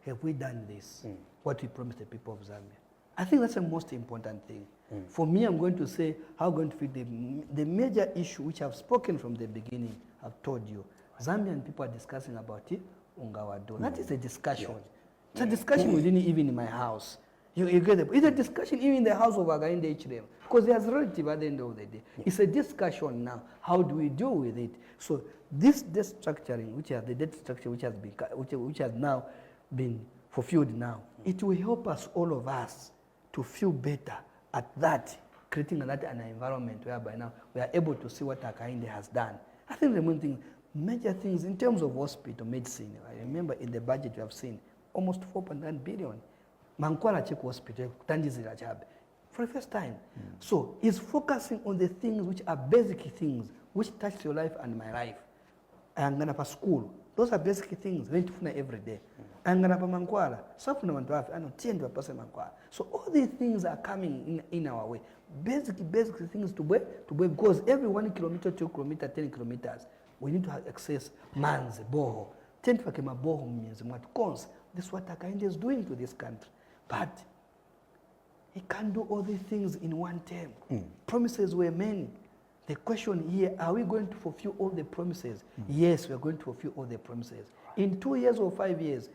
Have we done this? What we promised the people of Zambia. I think that's the most important thing. For me, I'm going to say how I'm going to fit the major issue which I've spoken from the beginning. I've told you. Zambian people are discussing about it. Ungawado. That is a discussion. It's a discussion within even in my house. You get it? It's a discussion even in the house of Hakainde Hichilema. Because there's relative at the end of the day. It's a discussion now. How do we deal with it? So this debt structuring, which is the debt structure which has now been fulfilled now, it will help us, all of us, to feel better at that, creating an environment whereby now we are able to see what Hakainde has done. I think the main thing, major things in terms of hospital, medicine, I remember in the budget you have seen, almost 4.9 billion. mankwala check hospital kutandizira chabe for the first time. So he's focusing on the things which are basic things which touch your life and my life. Ayangana pa school, those are basic things ventifuna every day. Ayangana pa mankwala, safuna bantu afi anotiendwa pase mankwala. So all these things are coming in our way. Basic things to buy because every 1 kilometer, 2 kilometer, 10 kilometers, we need to have access manzi boho. 10 fakema boho means what cons. This is what Hakainde is doing to this country. But he can't do all these things in one term. Promises were many. The question here, are we going to fulfill all the promises? Yes, we are going to fulfill all the promises. In 2 years or 5 years,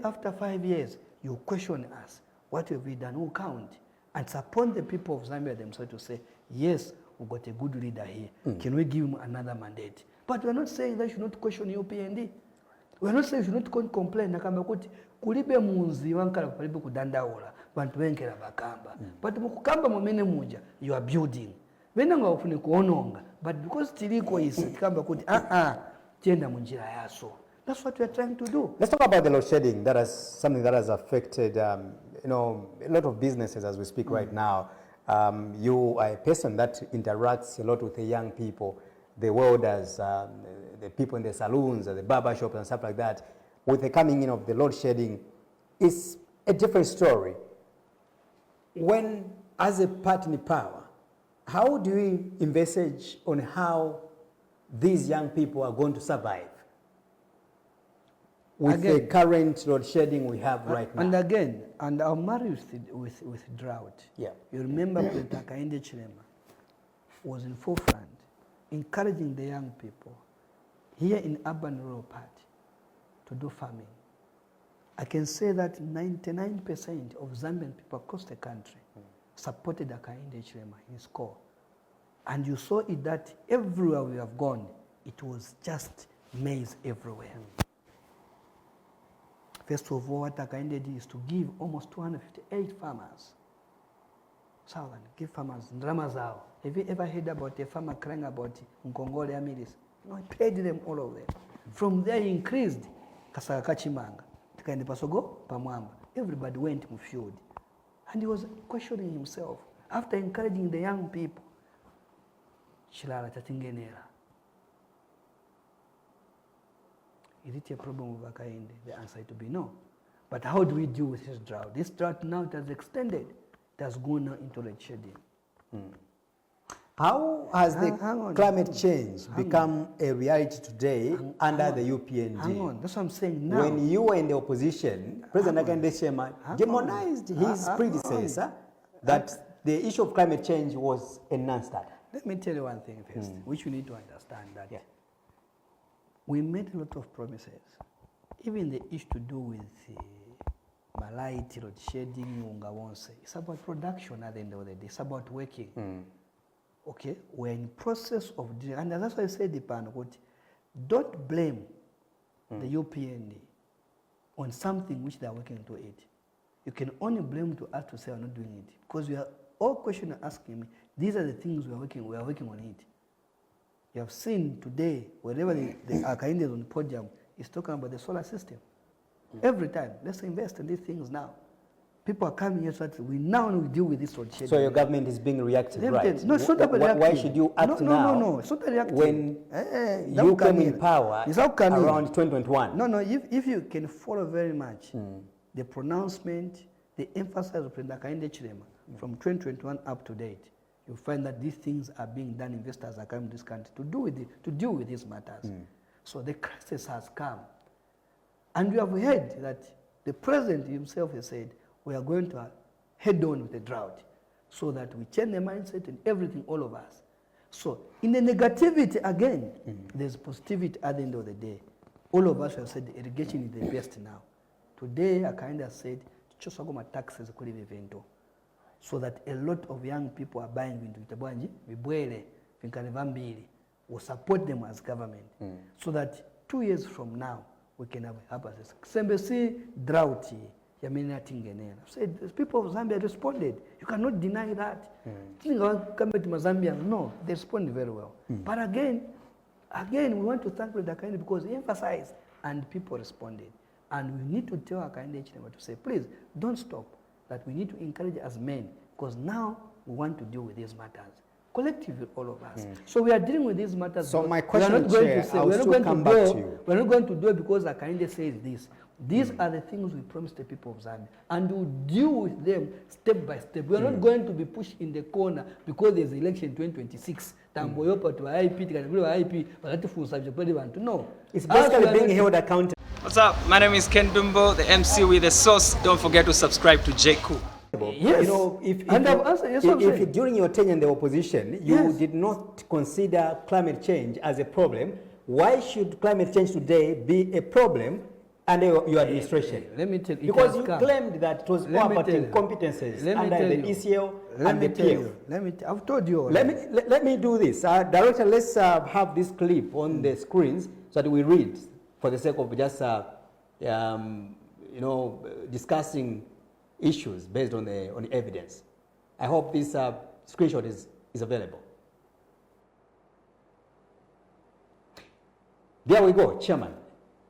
after 5 years, you question us. What have we done? Who count? And it's upon the people of Zambia themselves to say, yes, we've got a good leader here. Can we give him another mandate? But we're not saying that you should not question UPND. We're not saying you should not complain. Nakamba kuti kulibe munzi wankala palibe kudandaula bantu wenkera bakamba. But mukukamba mwamene muja, you are building. Wenanga wafune kuononga. But because tiliko is kamba kuti tienda munjira yaso. That's what we are trying to do. Let's talk about the load shedding. That is something that has affected a lot of businesses as we speak right now. You are a person that interacts a lot with the young people, the welders, the people in the saloons, the barber shops and stuff like that. With the coming in of the load shedding, it's a different story. When, as a party in power, how do you envisage on how these young people are going to survive with the current load shedding we have right now? And again, and our marriage with Drought. Yeah. You remember President Hakainde Hichilema was in forefront, encouraging the young people here in urban rural part to do farming. I can say that 99% of Zambian people across the country supported Hakainde Hichilema in his core. And you saw it that everywhere we have gone, it was just maize everywhere. First of all, what Hakainde did is to give almost 258 farmers, Southern, give farmers ndrama zao. Have you ever heard about a farmer crying about Nkongole Amiris? No, he paid them all of them. From there he increased Kasaka Kachimanga, Tikainde Pasogo, Pamwamba. Everybody went to field. And he was questioning himself. After encouraging the young people, Shilala Tatingenera. Is it a problem with Hakainde? The answer to be no. But how do we deal with this drought? This drought now it has extended. It has gone now into load shedding. How has the climate change become a reality today under the UPND? Hang on, that's what I'm saying now. When you were in the opposition, President Hakainde Hichilema demonized his predecessor that the issue of climate change was a non-starter. Let me tell you one thing first, which you need to understand that we made a lot of promises. Even the issue to do with malaiti, load shedding, unga wonse, it's about production at the end of the day. It's about working. Okay, we're in process of doing, and that's why I said, don't blame the UPND on something which they are working to it. You can only blame to us to say we're not doing it, because we are all questioning asking me, these are the things we are working on it. You have seen today, wherever the Hakainde is on the podium, is talking about the solar system. Every time, let's invest in these things now. People are coming here so that we now deal with this load shedding. So your government is being reactive, right? No, it's not about reactive. Why should you act now? No, it's not reactive. When you came in power around 2021. No, if you can follow very much the pronouncement, the emphasis of President Hakainde Hichilema from 2021 up to date, you find that these things are being done. Investors are coming to this country to deal with these matters. So the crisis has come. And we have heard that the president himself has said, we are going to head on with the drought so that we change the mindset and everything, all of us. So in the negativity, again, there's positivity at the end of the day. All of us have said irrigation is the best now. Today, I kind of said, chosagoma taxes kuri vivento. So that a lot of young people are buying into Itabanji, Vibwele, Vinkanevambili. We'll support them as government. So that 2 years from now, we can have a harvest. Sembesi drought. Said the people of Zambia responded. You cannot deny that. Come to Zambia, no, they responded very well. But again, we want to thank President Hakainde because he emphasized and people responded. And we need to tell our candidate to say, please, don't stop. That we need to encourage as men, because now we want to deal with these matters. Collectively, all of us. So we are dealing with these matters. So my question, Chair, I will still come back to you. We're not going to do it because our candidate says this. These are the things we promised the people of Zambia, and we'll deal with them step by step. We are not going to be pushed in the corner because there's election 2026. No. It's basically being held accountable. What's up? My name is Ken Dumbo, the MC with the sauce. Don't forget to subscribe to JQ. Yes. You know, if during your tenure in the opposition, you did not consider climate change as a problem, why should climate change today be a problem under your administration? Let me tell you. Because you claimed that it was about competences under the ECL and the PF. I've told you. Let me do this. Director, let's have this clip on the screens so that we read for the sake of just discussing issues based on the evidence. I hope this screenshot is available. There we go, Chairman.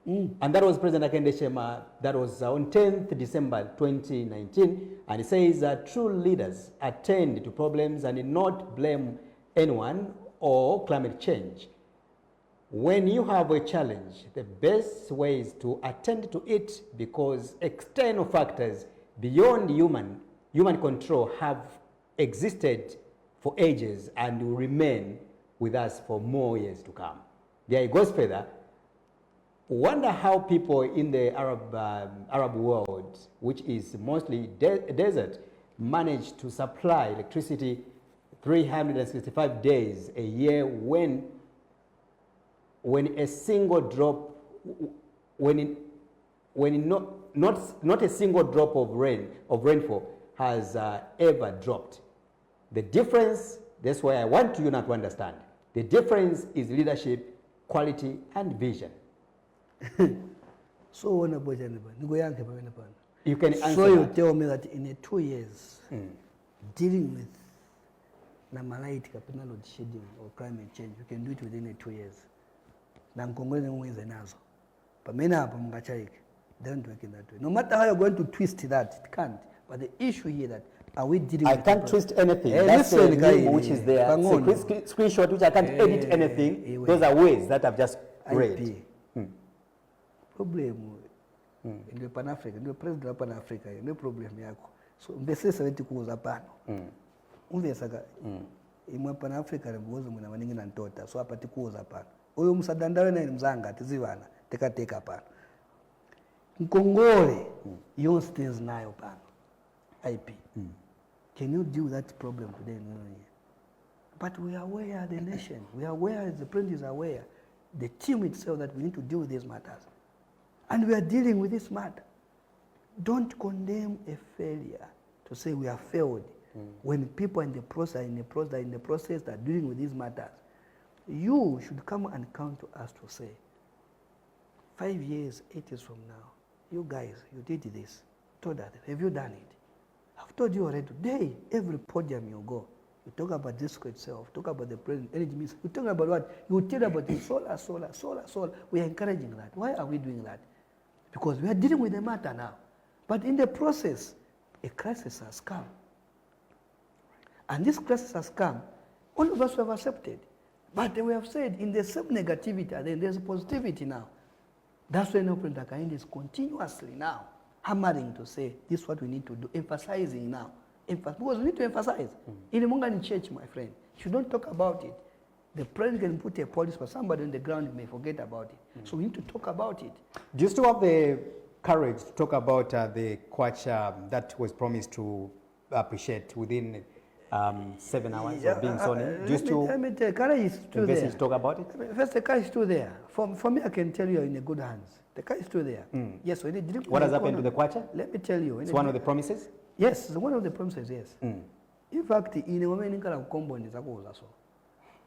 And that was President Akende Shema. That was on 10th December 2019. And it says that true leaders attend to problems and not blame anyone or climate change. When you have a challenge, the best way is to attend to it, because external factors beyond human control have existed for ages and will remain with us for more years to come. There it goes further. Wonder how people in the Arab world, which is mostly desert, manage to supply electricity 365 days a year when a single drop, not a single drop of rainfall has ever dropped. The difference, that's why I want you not to understand, the difference is leadership, quality, and vision. So you can answer. So you tell me that in 2 years, dealing with load shedding or climate change, you can do it within 2 years. But don't work in that way. No matter how you're going to twist that, it can't. But the issue here that are we dealing with? I can't twist anything. That's the meme which is there. Screenshot which I can't edit anything. Those are ways that I've just read. Problem in the Pan Africa, the president of Pan Africa, no problem yako. So mbese 70 kuuza pano. Umvesaka imwe Pan Africa rembozo muna maningi na ntota. So apati kuuza pano. Oyo msadandawe na mzanga tizivana teka pano. Nkongole yon stays nayo pano. IP. Can you deal with that problem today? But we are aware, the nation, we are aware, the president is aware, the team itself, that we need to deal with these matters. And we are dealing with this matter. Don't condemn a failure to say we have failed when people in the process are dealing with these matters. You should come and come to us to say, 5 years, 8 years from now, you guys, you did this, told us, have you done it? I've told you already today, every podium you go, you talk about DISCO itself, talk about the president, energy minister, you talk about what? You tell about the solar. We are encouraging that. Why are we doing that? Because we are dealing with the matter now. But in the process, a crisis has come. And this crisis has come, all of us have accepted. But we have said in the same negativity, then there's positivity now. That's why President Akinde is continuously now hammering to say, this is what we need to do, emphasizing now. Because we need to emphasize. In the Mongani church, my friend, if you don't talk about it, the president can put a police, but somebody on the ground may forget about it. So we need to talk about it. Do you still have the courage to talk about the kwacha that was promised to appreciate within 7 hours of being sworn in? Do you still the courage is still there. Talk about it? First, the car is still there. For me, I can tell you, in a good hands. The car is still there. Yes. So what has happened to the kwacha? Let me tell you. It's one of the promises? Yes, it's one of the promises, yes. In fact, in a moment,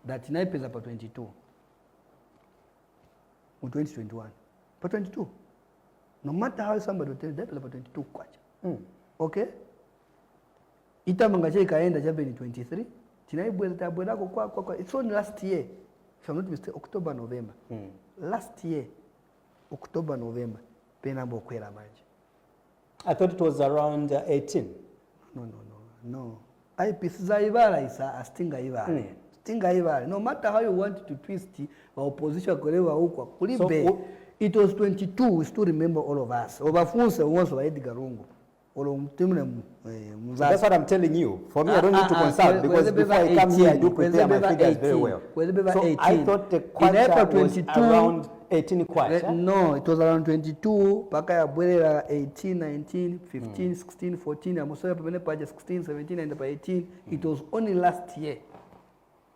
that Naipe is about 22. Or 2021. But 22. No matter how somebody will tell you, that is about 22 kwacha. Okay? Itamangache ikaenda jabe ni 23. It's only last year, if I'm not mistaken, October, November. Last year, October, November, penamba okwera manje. I thought it was around 18. No. IP sizaibala isa astinga ibale. Stinga ibale. No matter how you want to twist opposition kolewa huko kulibe. So, it was 22, we still remember all of us. Obafunse once wa Edgar Lungu. That's what I'm telling you. For me, I don't need to consult because before I come here, I do prepare my figures very well. So I thought the kwacha was around 18 kwacha. No, it was around 22. Paka ya bwele 18, 19, 15, 16, 14. Amusoya pamene paja 16, 17, and 18. It was only last year.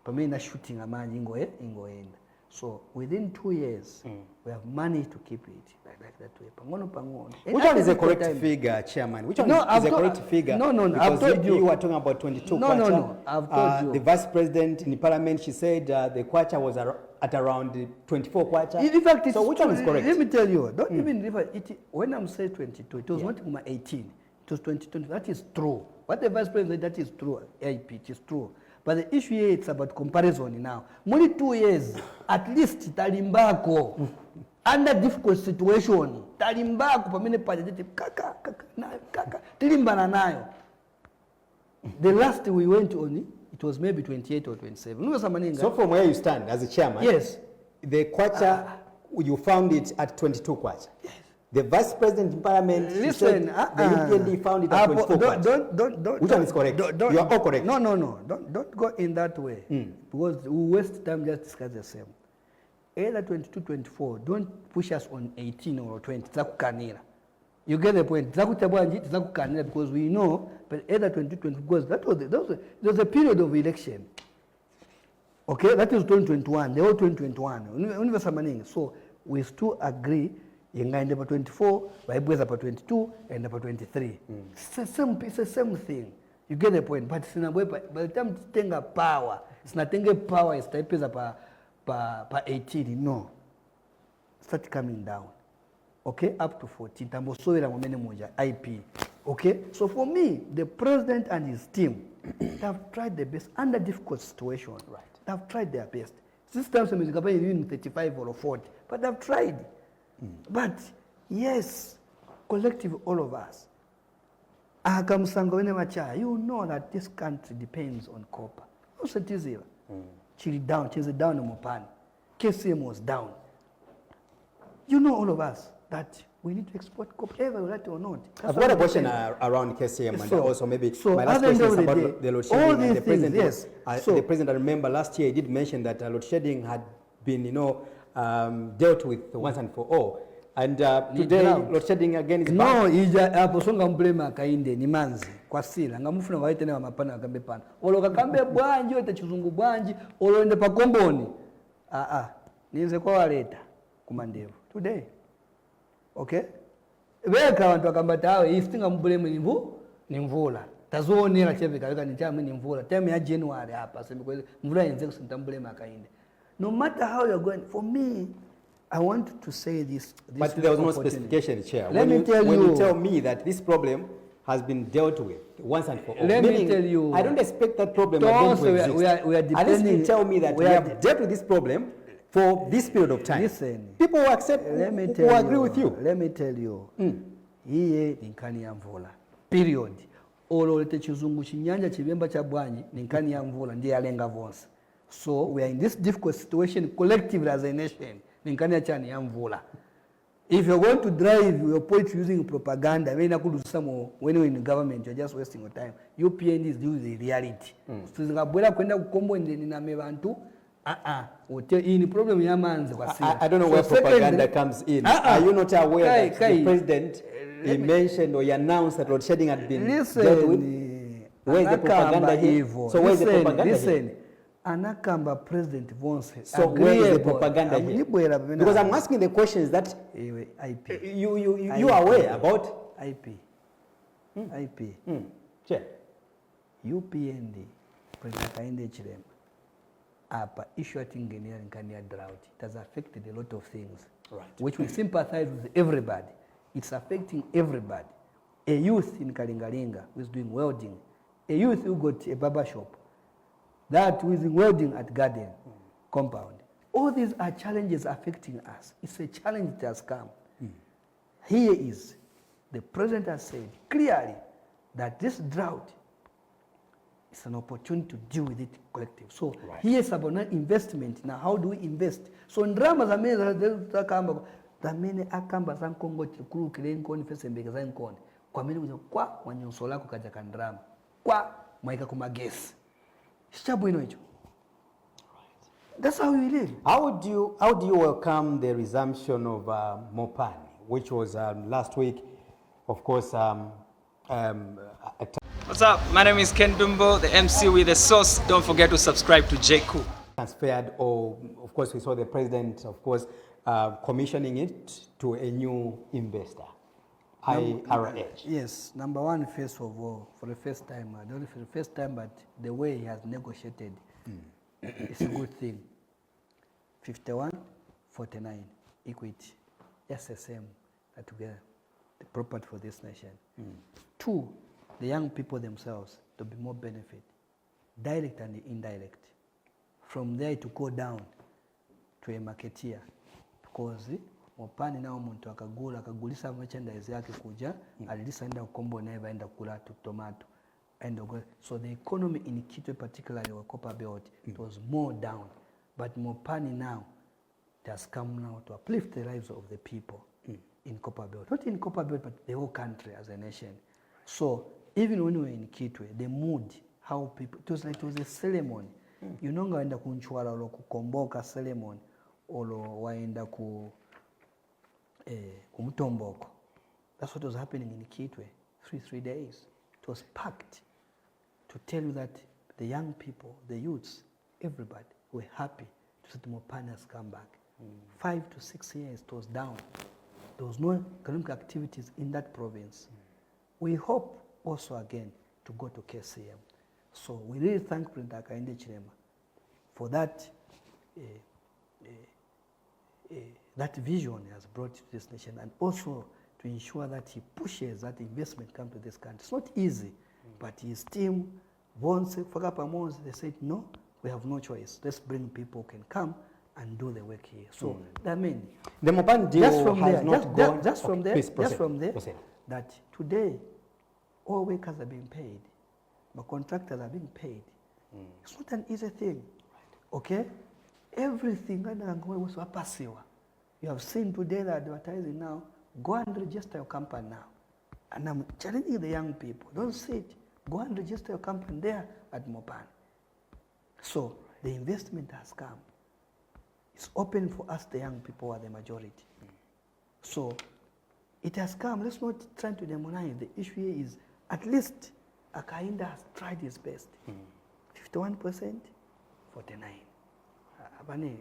Pamene shooting amanji ingoenda. So within 2 years, we have managed to keep it like that way. Pangono. Which one is the correct figure, Chairman? Which one is the correct figure? No. Because I've told you were talking about 22 kwacha. No. I've told you. The Vice President in Parliament, she said the kwacha was at around 24 kwacha. In fact, so which one is correct? Let me tell you. Don't even refer it. When I'm saying 22, it was not 18. It was 22. That is true. What the Vice President said, that is true. AP, it is true. But the issue here, it's about comparison now. Only 2 years, at least talimbako. Under difficult situation, talimbako pamene pajeti kaka tilimbana nayo. The last we went on, it was maybe 28 or 27. So from where you stand as a chairman, yes, the kwacha you found it at 22 kwacha. Yes. The Vice President in Parliament, listen, the UPND found it at 24 kwacha. Don't. Which one is correct? You are all correct. No. Don't go in that way. Because we waste time just discuss the same. Either 22, 24, don't push us on 18 or 20. Takukanira. You get the point. Takukanira because we know, but either 22, 20, because there was a period of election. Okay, that is 2021. They were 2021. So we still agree. Yenga number 24, Bible number 22, and number 23. It's the same thing. You get the point. But by the time it's taking power, it's not taking power. It's type per 18. No, start coming down. Okay, up to 14. Tambo soira mwamene moja IP. Okay, so for me, the president and his team, they have tried their best under difficult situation. Right, they have tried their best. This time, some is even 35 or 40, but they have tried. But yes, collective, all of us. You know that this country depends on copper. Also, it is Chile down in Mopan. KCM was down. You know, all of us, that we need to export copper, ever right or not. I've got a question around KCM, and also maybe my last question is about the load shedding. And the president, yes. The president, I remember last year, he did mention that load shedding had been, dealt with once and for all. And today, load shedding again is back. No, aposonga mblema kainde ni manzi kwa sila ngamufuna waite na mapana akambe pana oloka kambe bwanji ote chizungu bwanji oloende pa komboni nize kwa waleta kumandevu today. Okay, weka wantu akambata awe iftinga mblema ni mvula tazuonera cheve kaweka ni chama ni mvula time ya January hapa sema kwa mvula yenze kusintamblema kainde. No matter how you're going, for me, I want to say this but there was no specification, Chair. When you tell me that this problem has been dealt with once and for all, let me tell you, I don't expect that problem again to exist. We are depending. At least you tell me that we have dealt with this problem for this period of time. Listen, people who accept, who agree with you. Let me tell you, hiye ni nkani ya mvula. Period. Ololete chizungu chinyanja chibemba cha bwanyi ni nkani ya mvula ndiye alenga vonse. So we are in this difficult situation collectively as a nation. If you're going to drive your point using propaganda, when you're in the government, you're just wasting your time. UPND is doing the reality. I don't know where propaganda comes in. Are you not aware that the president he mentioned or he announced that load shedding had been dealt with? Where is the propaganda here? So where is the propaganda here? Anakamba president wants. So where is the propaganda here? Because I'm asking the questions that IP. You are aware about IP. IP. Chair. UPND President Kainde Chilema apa issue at engineering kania drought. It has affected a lot of things, right, which we sympathize with everybody. It's affecting everybody. A youth in Kalingalinga who is doing welding, a youth who got a barber shop, that who is welding at garden compound. All these are challenges affecting us. It's a challenge that has come. here is, the president has said clearly that this drought is an opportunity to deal with it collective. So here is about investment. Now how do we invest? So in drama zamene akamba za Kongo tikuru kile nkoni fese mbeke za nkoni kwa mene uja kwa wanyonsola kukaja kandrama kwa maika kuma gesi shabu ino hicho. That's how we live. How do you welcome the resumption of Mopani, which was last week, of course? What's up? My name is Ken Dumbo, the MC with the sauce. Don't forget to subscribe to JQ. Transferred, or of course we saw the president, of course, commissioning it to a new investor, IRH. Yes, number one, first of all, for the first time, not only for the first time, but the way he has negotiated, it's a good thing. 51-49, equity, just the same, together, the property for this nation. Two, the young people themselves to be more benefit, direct and indirect. From there to go down to a marketeer, because Mopani now muntu akagulisa merchandise yake kuja alilisa enda kombo neva enda kula tomato and so the economy in Kitwe, particularly our copper belt, it was more down, but Mopani now it has come now to uplift the lives of the people in copper belt, not in copper belt but the whole country as a nation. So even when we were in Kitwe, the mood, how people, it was a ceremony. You know, waenda kunchwala olo kukomboka ceremony olo waenda kumtomboko. That's what was happening in Kitwe. 3 days. It was packed to tell you that the young people, the youths, everybody were happy to see the Mopani has come back. 5 to 6 years it was down. There was no economic activities in that province. We hope also again to go to KCM. So we really thank President Hakainde Hichilema for that that vision he has brought to this nation, and also to ensure that he pushes that investment come to this country. It's not easy, but his team, they said, no, we have no choice. Let's bring people who can come and do the work here. So that means the Mopani deal just from there, that today all workers are being paid, but contractors are being paid. It's not an easy thing, okay? Everything, you have seen today the advertising now, go and register your company now. And I'm challenging the young people, don't sit, go and register your company there at Mopani. So the investment has come. It's open for us, the young people are the majority. So it has come. Let's not try to demonize. The issue here is at least Hakainde has tried his best. 51%, 49%.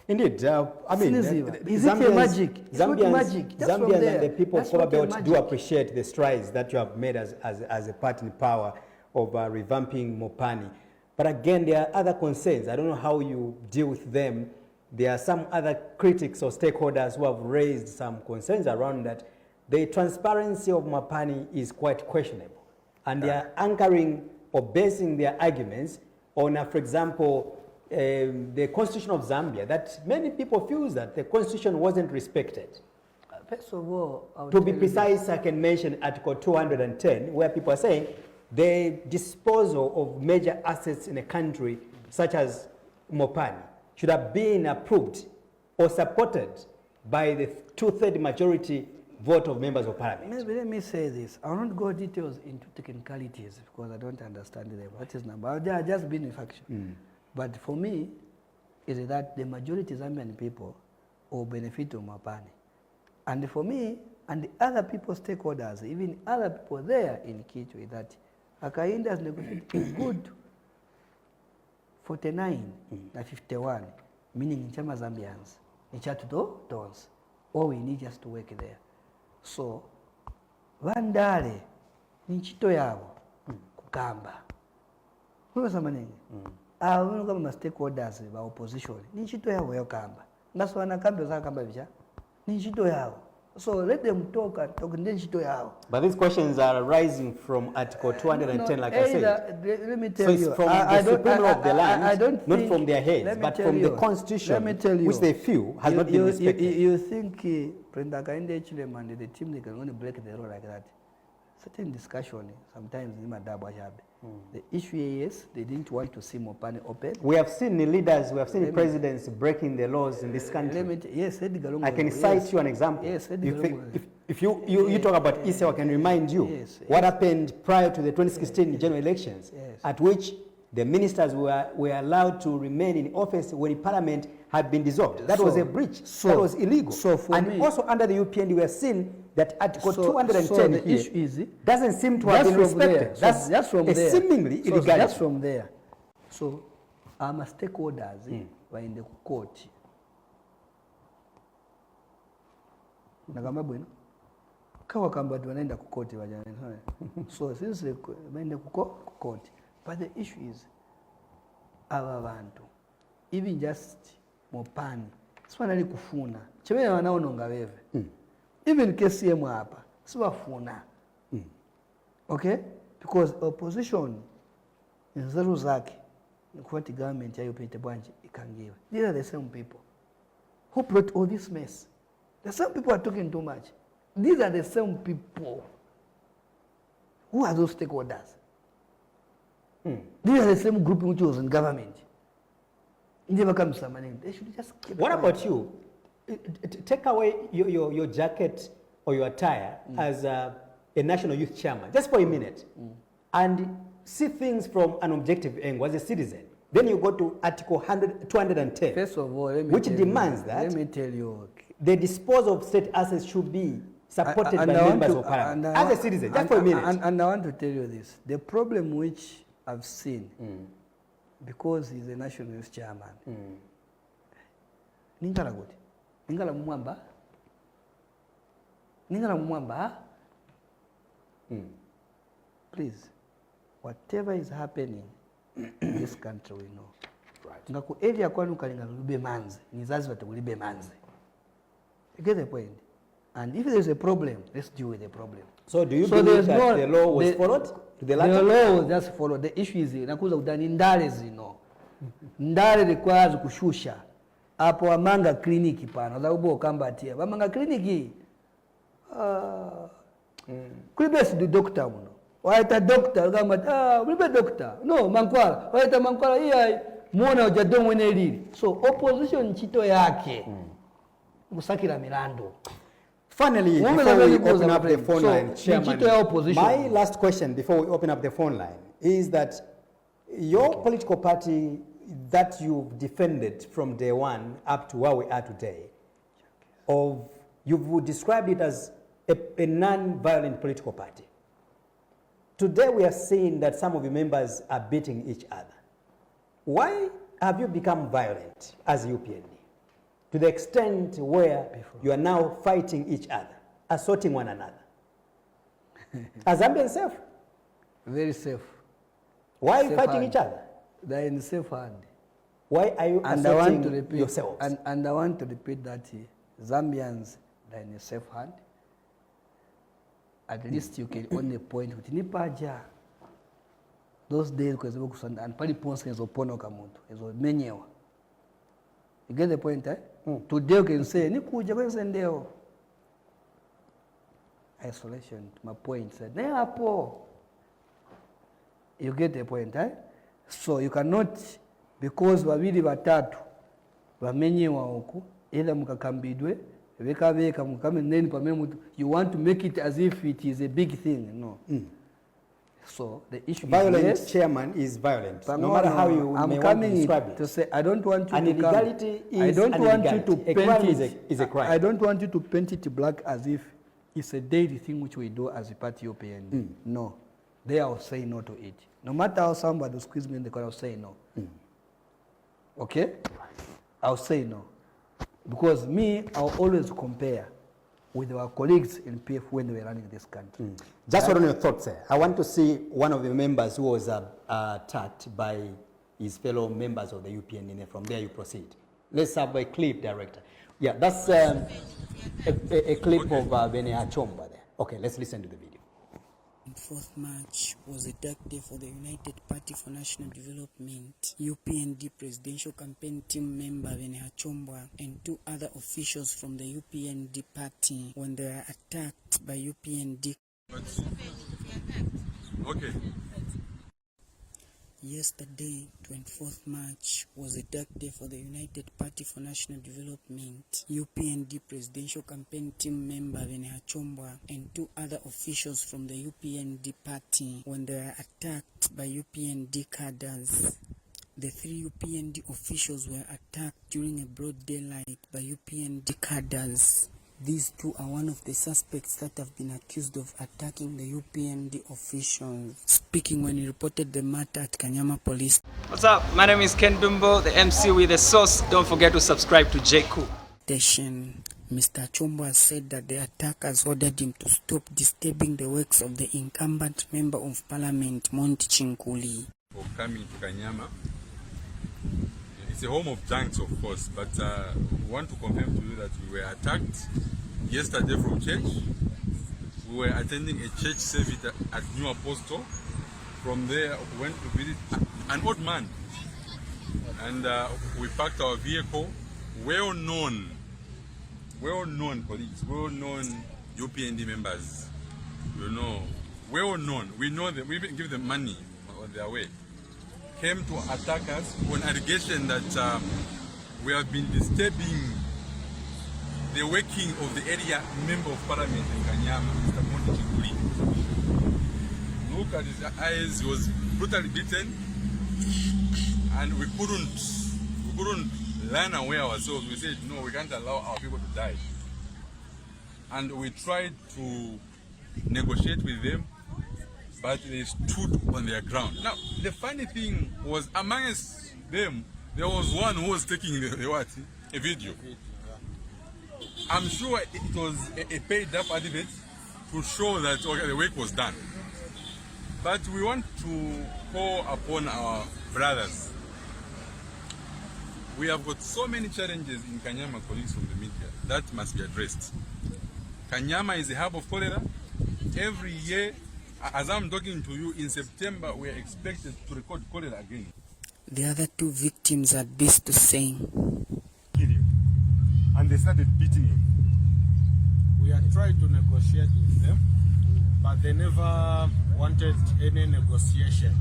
Indeed, I mean, is it a magic? It's not magic. Zambians and the people of Copper Belt do appreciate the strides that you have made as a party in power of revamping Mopani. But again, there are other concerns. I don't know how you deal with them. There are some other critics or stakeholders who have raised some concerns around that. The transparency of Mopani is quite questionable. And they are anchoring or basing their arguments on, for example, the constitution of Zambia, that many people feel that the constitution wasn't respected. First of all, to be precise, I can mention Article 210, where people are saying the disposal of major assets in a country, such as Mopani, should have been approved or supported by the 2/3 majority vote of members of parliament. Maybe let me say this. I will not go details into technicalities because I don't understand them. What is number? They are just being a faction. But for me, it is that the majority Zambian people will benefit from Mopani. And for me, and the other people, stakeholders, even other people there in Kitwe, that Hakainde has negotiated good 49 na 51, meaning in Chama Zambians, in Chatuto Dons. All we need just to work there. So, vandale, ninchito yabo, kukamba. Huyo samanenge. Wano kama stakeholders ba opposition, ninchito yabo ya kamba. Ndaso wana kambe za kamba bicha. Ninchito yabo. So let them talk and talk. But these questions are arising from Article 210, like I said. Let me tell So you. it's from the supreme law of the land, I don't not think, from their heads, but from the constitution, which they feel has not been respected. You think President Kainde Chilem and the team, they can only break the law like that? Certain discussion, sometimes in the issue is they didn't want to see Mopane open. We have seen the leaders, we have seen the presidents breaking the laws in this country. Yes, I can cite you an example. Yes, if you talk about Issa, I can remind you what happened prior to the 2016 general elections, at which the ministers were allowed to remain in office when Parliament had been dissolved. That was a breach. That was illegal. And also under the UPND, we have seen that Article 210 here doesn't seem to have been respected. That's from there. Seemingly illegal. That's from there. So our stakeholders were in the court. Nagamba bwino kawa kamba wanaenda kukoti wajana. So since they went to court, but the issue is our bantu, even just Mopani, sifanali kufuna chebele wanaononga wewe. Even KCM hapa siwafuna. Okay, because opposition nzaro zake ni kuwati government ya UPND branch ikangiwe. These are the same people who brought all this mess. The same people are talking too much. These are the same people. Who are those stakeholders? These are the same group which was in government. They should just keep What quiet. about you? Take away your jacket or your attire as a national youth chairman, just for a minute, and see things from an objective angle as a citizen. Then you go to Article 210, First of all, which demands that let me tell you, the disposal of state assets should be supported by members of Parliament. As a citizen, just for a minute. And I want to tell you this. The problem which I've seen, because he's a national youth chairman, Ningala good. Ningala Mwamba. Please, whatever is happening in this country, we know. Right. Ngaku area kwanu kalinga lube manzi, nizazi watakulibe manzi. You get the point? And if there's a problem, let's deal with the problem. So do you believe that the law was followed? The law was just followed. The issue is nakuza udani ndale zino. Ndale requires kushusha. Apo amanga kliniki pana. Za ubo kambatia. Amanga kliniki. Kulibesi du doctor muno. Waita doctor gamba ulibe doctor. No, mankwala. Waita mankwala iya muona ujadongo wene lili. So opposition nchito yake. Musakira milando. Finally, before we open up the phone line, Chairman, my last question before we open up the phone line is that your political party that you've defended from day one up to where we are today, you've described it as a non-violent political party. Today we are seeing that some of your members are beating each other. Why have you become violent as UPND? To the extent where you are now fighting each other, assaulting one another. Are Zambians safe? Very safe. Why are you fighting each other? They're in safe hand. Why are you assaulting yourselves? And I want to repeat that Zambians are in a safe hand. At least you can only point with Nipaja. Those days, because and Pali Ponce is opono kamuntu, is menyewa. You get the point, eh? Today you can say, Nikuja kwensendeo. Isolation, my point said, you get the point, eh? So you cannot, because wawili watatu, wamenyewa huku, either mukakambidwe, weka mukame neni pamemu, you want to make it as if it is a big thing, no. So the issue violent is chairman is violent, no matter how you may want to describe it. To say, I don't want you an to illegality come. is I don't want you to a paint crime it. is a crime. I don't want you to paint it black as if it's a daily thing which we do as a party UPND. No, they will say no to it. No matter how somebody will squeeze me in the corner, I'll say no. Okay, I'll say no, because me, I'll always compare with our colleagues in PF when they were running this country. Just on your thoughts, sir. I want to see one of the members who was attacked by his fellow members of the UPND. From there you proceed. Let's have a clip, director. Yeah, that's a clip of Bene Achomba there. Okay, let's listen to the video. 4th March was a dark day for the United Party for National Development. UPND presidential campaign team member Bene Achomba and 2 other officials from the UPND party when they were attacked by UPND. Okay. Yesterday, 24th March, was a dark day for the United Party for National Development. UPND presidential campaign team member Bene Achomba and 2 other officials from the UPND party when they were attacked by UPND cadres. The 3 UPND officials were attacked during a broad daylight by UPND cadres. These 2 are one of the suspects that have been accused of attacking the UPND officials. Speaking when he reported the matter at Kanyama Police What's up? My name is Ken Dumbo, the MC with the sauce. Don't forget to subscribe to JQ. Station, Mr. Achomba said that the attackers ordered him to stop disturbing the works of the incumbent member of parliament, Monty Chinkuli. For coming to Kanyama. It's a home of junks, of course, but we want to confirm to you that we were attacked yesterday from church. We were attending a church service at New Apostle. From there, we went to visit an old man, and we parked our vehicle. Well-known colleagues, well-known UPND members, well-known. We know them. We even give them money on their way. Came to attack us on allegation that we have been disturbing the working of the area member of parliament in Kanyama, Mr. Monty Chinkuli. Look at his eyes, he was brutally beaten, and we couldn't run away ourselves. We said, no, we can't allow our people to die. And we tried to negotiate with them, but they stood on their ground. Now, the funny thing was, amongst them, there was one who was taking a video. I'm sure it was a paid up advert to show that okay, the work was done. But we want to call upon our brothers. We have got so many challenges in Kanyama, colleagues from the media, that must be addressed. Kanyama is a hub of cholera. Every year, as I'm talking to you, in September, we are expected to record cholera again. The other 2 victims had this to say. And they started beating him. We had tried to negotiate with them, but they never wanted any negotiation.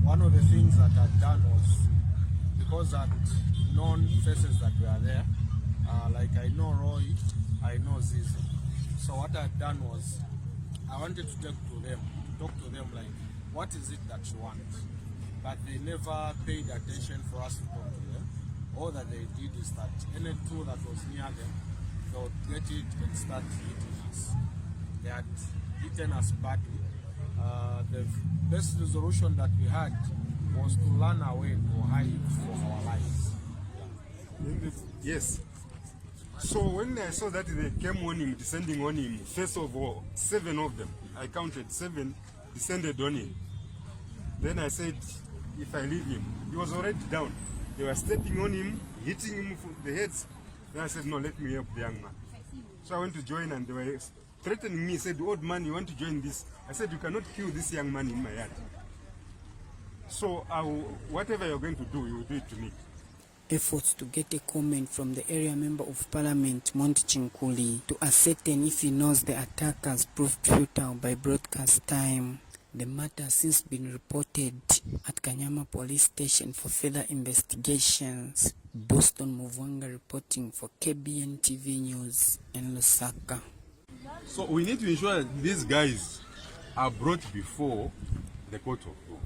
One of the things that I'd done was, because I'd known faces that were there, like I know Roy, I know Zizi. So what I'd done was, I wanted to talk to them like, what is it that you want? But they never paid attention for us to talk to them. All that they did is that any tool that was near them, they would get it and start hitting us. They had hitten us badly. The best resolution that we had was to run away or hide for our lives. Yes. So when I saw that they came on him, descending on him, first of all, 7 of them, I counted 7, descended on him. Then I said, if I leave him, he was already down. They were stepping on him, hitting him with the heads. Then I said, no, let me help the young man. So I went to join, and they were threatening me, said, old man, you want to join this? I said, you cannot kill this young man in my yard. So whatever you're going to do, you will do it to me. Efforts to get a comment from the area member of parliament, Monty Chinkuli, to ascertain if he knows the attackers proved futile by broadcast time. The matter has since been reported at Kanyama Police Station for further investigations. Boston Muvanga reporting for KBN TV News in Lusaka. So we need to ensure that these guys are brought before the court of law.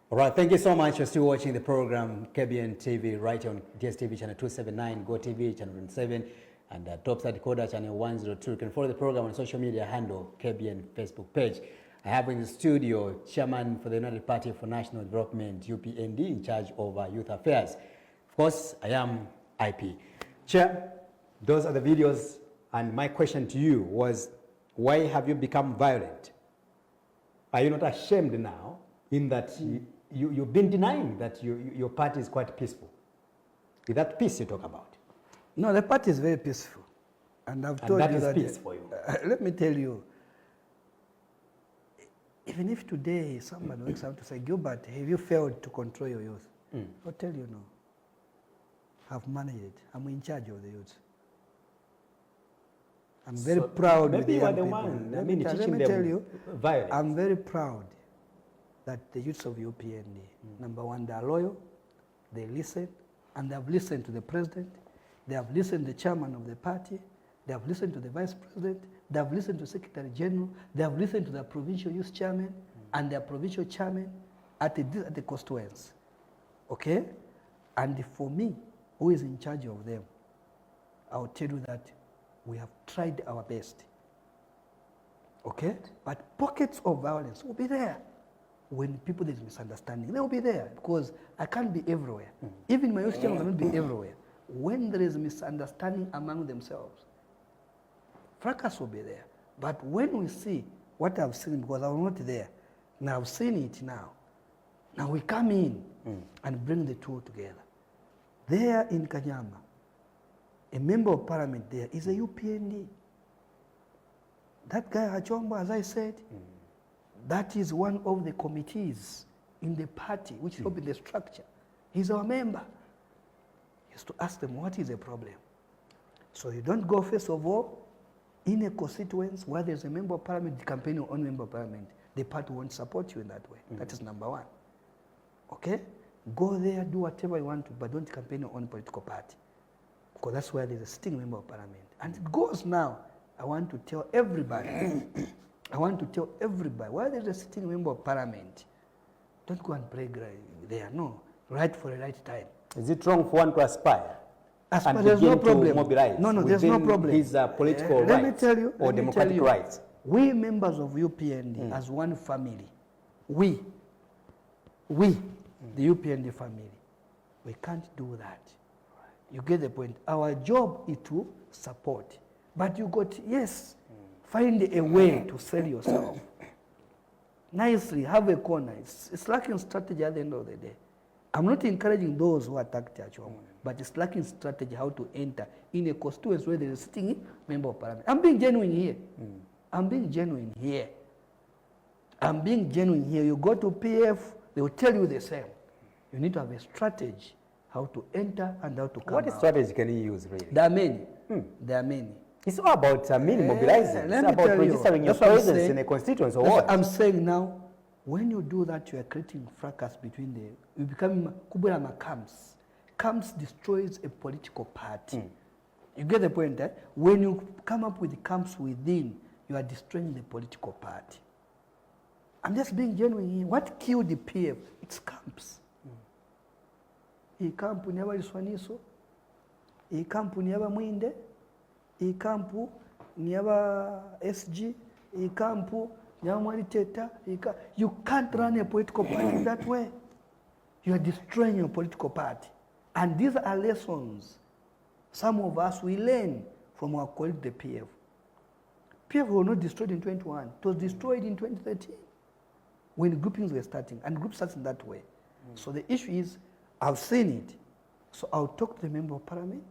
All right, thank you so much. You're still watching the program KBN TV right on DSTV channel 279, Go TV channel 7, and Topside Decoder channel 102. You can follow the program on social media handle KBN Facebook page. I have in the studio Chairman for the United Party for National Development, UPND, in charge of youth affairs. Of course, I am IP. Chair, those are the videos, and my question to you was, why have you become violent? Are you not ashamed now in that you've been denying that your party is quite peaceful? Is that peace you talk about? No, the party is very peaceful. And I've told that you is that. peace for you. Let me tell you, even if today somebody wakes up to say, Gilbert, have you failed to control your youth? I'll tell you no. I've managed it. I'm in charge of the youth. I'm very proud with the young people. Let me tell you, violence. I'm very proud that the youths of UPND, number one, they are loyal, they listen, and they have listened to the president, they have listened to the chairman of the party, they have listened to the vice president, they have listened to Secretary General, they have listened to the provincial youth chairman and their provincial chairman at the constituents. Okay? And for me, who is in charge of them, I'll tell you that we have tried our best. Okay? But pockets of violence will be there. When people there's misunderstanding, they will be there because I can't be everywhere. Even my youth chairman cannot be everywhere. When there is misunderstanding among themselves, fracas will be there. But when we see what I've seen, because I was not there, now I've seen it now. Now we come in and bring the two together. There in Kanyama, a member of parliament there is a UPND. That guy Hachomba, as I said, that is one of the committees in the party which help in the structure. He's our member. He has to ask them what is the problem. So you don't go first of all in a constituency where there's a member of parliament, the campaign or on member of parliament, the party won't support you in that way. That is number one. Okay? Go there, do whatever you want to, but don't campaign your own political party. Because that's where there's a sitting member of parliament. And it goes now. I want to tell everybody, why there's a sitting member of parliament, don't go and brag there. No. Right for the right time. Is it wrong for one to aspire? Aspire, there's no problem. Mobilize no, there's no problem. His political rights or democratic rights. We members of UPND as one family, we, the UPND family, we can't do that. You get the point. Our job is to support. But you got, yes, find a way to sell yourself. Nicely, have a corner. It's lacking strategy at the end of the day. I'm not encouraging those who attack Chachoma, but it's lacking strategy how to enter in a constituency where there is a sitting member of parliament. I'm being genuine here. I'm being genuine here. I'm being genuine here. You go to PF, they will tell you the same. You need to have a strategy how to enter and how to come out. What strategy can you use, really? There are many. There are many. It's all about mobilizing. It's about registering your presence in a constituency or what? I'm saying now, when you do that, you are creating fracas between you become Kuburama camps. Camps destroys a political party. You get the point, eh? When you come up with camps within, you are destroying the political party. I'm just being genuine here. What killed the PF? It's camps. I campu ni aba Liswaniso, I campu ni aba Mwinde, I campu ni aba SG, I campu ni aba Mwaliteta. You can't run a political party that way. You are destroying your political party. And these are lessons some of us will learn from our colleague the PF. PF was not destroyed in 2021. It was destroyed in 2013 when groupings were starting, and groups starting that way. So the issue is, I've seen it. So I'll talk to the member of parliament.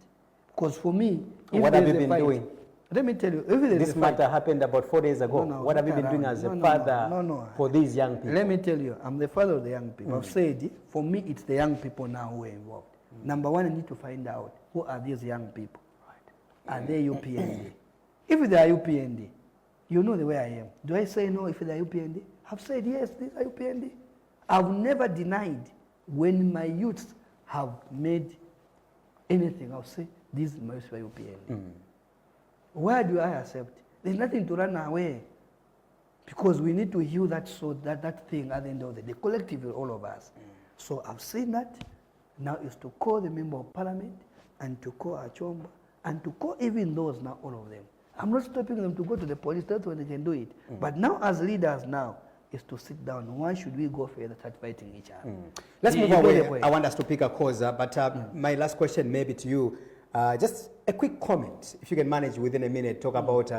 Because for me, what have you been doing? Let me tell you, if this matter happened about 4 days ago. What have you been doing as a father for these young people? Let me tell you, I'm the father of the young people. I've said, for me, it's the young people now who are involved. Number one, I need to find out who are these young people. Are they UPND? If they are UPND, you know the way I am. Do I say no if they are UPND? I've said yes, these are UPND. I've never denied when my youths have made anything. I'll say, these are my youths are UPND. Why do I accept? There's nothing to run away. Because we need to heal that thing at the end of the day, collectively, all of us. So I've seen that. Now is to call the member of parliament and to call Achomba and to call even those now, all of them. I'm not stopping them to go to the police, that's when they can do it. But now as leaders now is to sit down. Why should we go further, start fighting each other? Let's move away. I want us to pick a cause, but my last question maybe to you, just a quick comment, if you can manage within a minute, talk about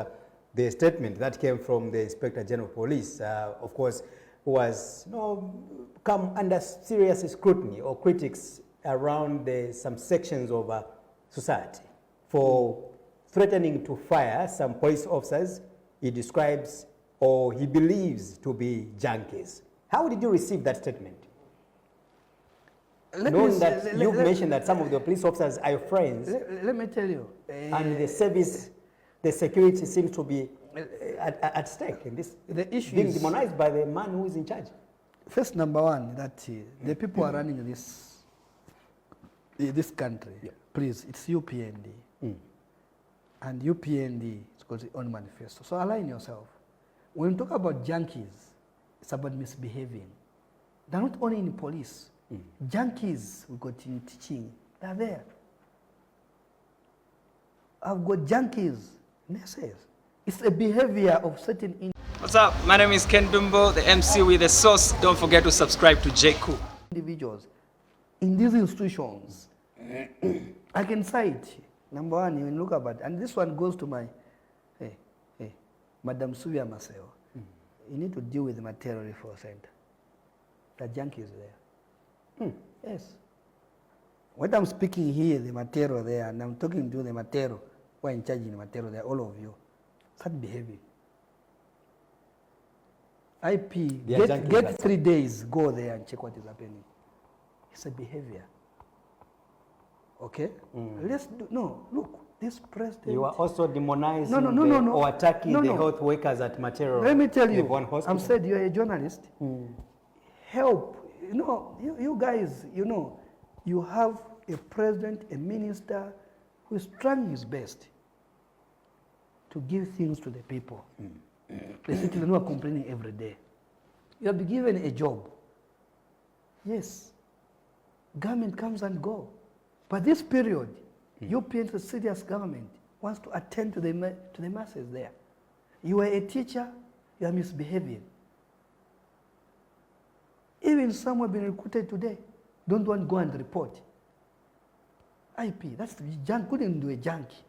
the statement that came from the Inspector General of Police, of course, who has come under serious scrutiny or critics around some sections of society for threatening to fire some police officers he describes or he believes to be junkies. How did you receive that statement? Knowing that you've mentioned that some of the police officers are your friends. Let me tell you. And the service, the security seems to be at stake in this. The issue being is demonized by the man who is in charge. First, number one, that the people are running this country. Yeah. Please, it's UPND. And UPND has got its own manifesto. So align yourself. When you talk about junkies, it's about misbehaving. They're not only in police. Junkies we got in teaching, they're there. I've got junkies, nurses. It's a behavior of certain. What's up? My name is Ken Dumbo, the MC with the sauce. Don't forget to subscribe to JQ. Individuals in these institutions, I can cite. Number one, you look about, and this one goes to my, Madam Suvia Maseo. You need to deal with the material referral center. The junkies there. Yes. When I'm speaking here, the material there, and I'm talking to the material, who are in charge in the material there, all of you, start behaving. IP, get 3 days, go there and check what is happening. It's a behavior. Okay? Let's do, no, look, this president. You are also demonizing or attacking the health workers at material. Let me tell you, I'm said you're a journalist. Help. You know, you guys, you know, you have a president, a minister who is trying his best to give things to the people. The citizens who are complaining every day. You have been given a job. Yes. Government comes and go. But this period, UPN, the serious government, wants to attend to the masses there. You are a teacher, you are misbehaving. Even some have been recruited today, don't want to go and report. IP, that's the junk, couldn't do a junkie.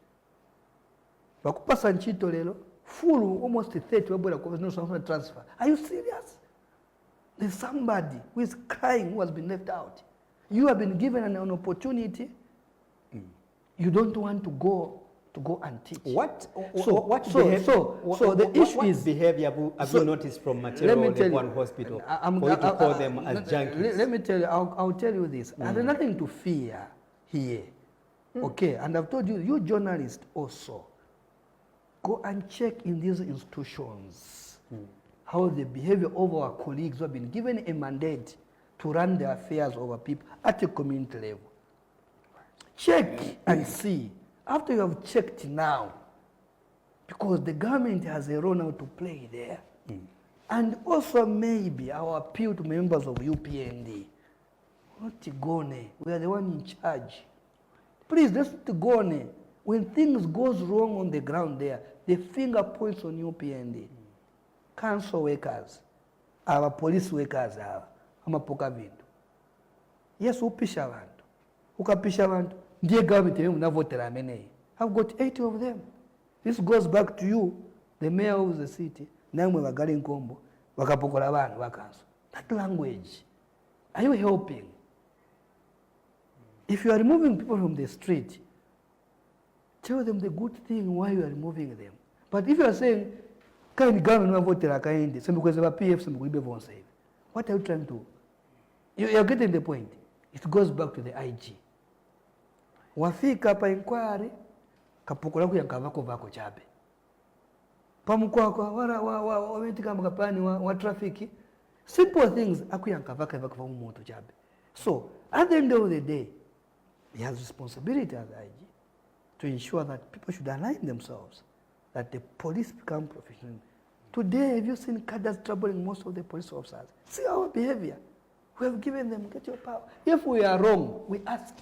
Bakupa Sanchito lelo, full almost 30 no transfer. Are you serious? There's somebody who is crying who has been left out. You have been given an opportunity. You don't want to go and teach. The issue is behavior have you noticed from material one hospital for you to call them as junkies? Let me tell you, I'll tell you this. There's nothing to fear here. Okay, and I've told you, you journalists also, go and check in these institutions how the behavior of our colleagues who have been given a mandate to run the affairs of our people at a community level. Check and see. After you have checked now, because the government has a role now to play there, and also maybe our appeal to members of UPND, not Tigone, we are the one in charge. Please, let's Tigone. When things goes wrong on the ground there, the finger points on UPND. Council workers, our police workers, amapoka vindu. Yes, upisha vantu. Ukapisha vantu. Dear government, I've got 80 of them. This goes back to you, the mayor of the city. That language, are you helping? If you are removing people from the street, tell them the good thing why you are removing them. But if you are saying, what are you trying to? You are getting the point. It goes back to the IG. Wafika pa inquiry kapukula kuyankavako vako chabe pamukwako wametika mkapani wa traffic, simple things akuyankavaka vako va moto chabe. So at the end of the day, he has responsibility as IG to ensure that people should align themselves, that the police become professional. Today, have you seen cadres troubling most of the police officers? See our behavior. We have given them, get your power. If we are wrong, we ask.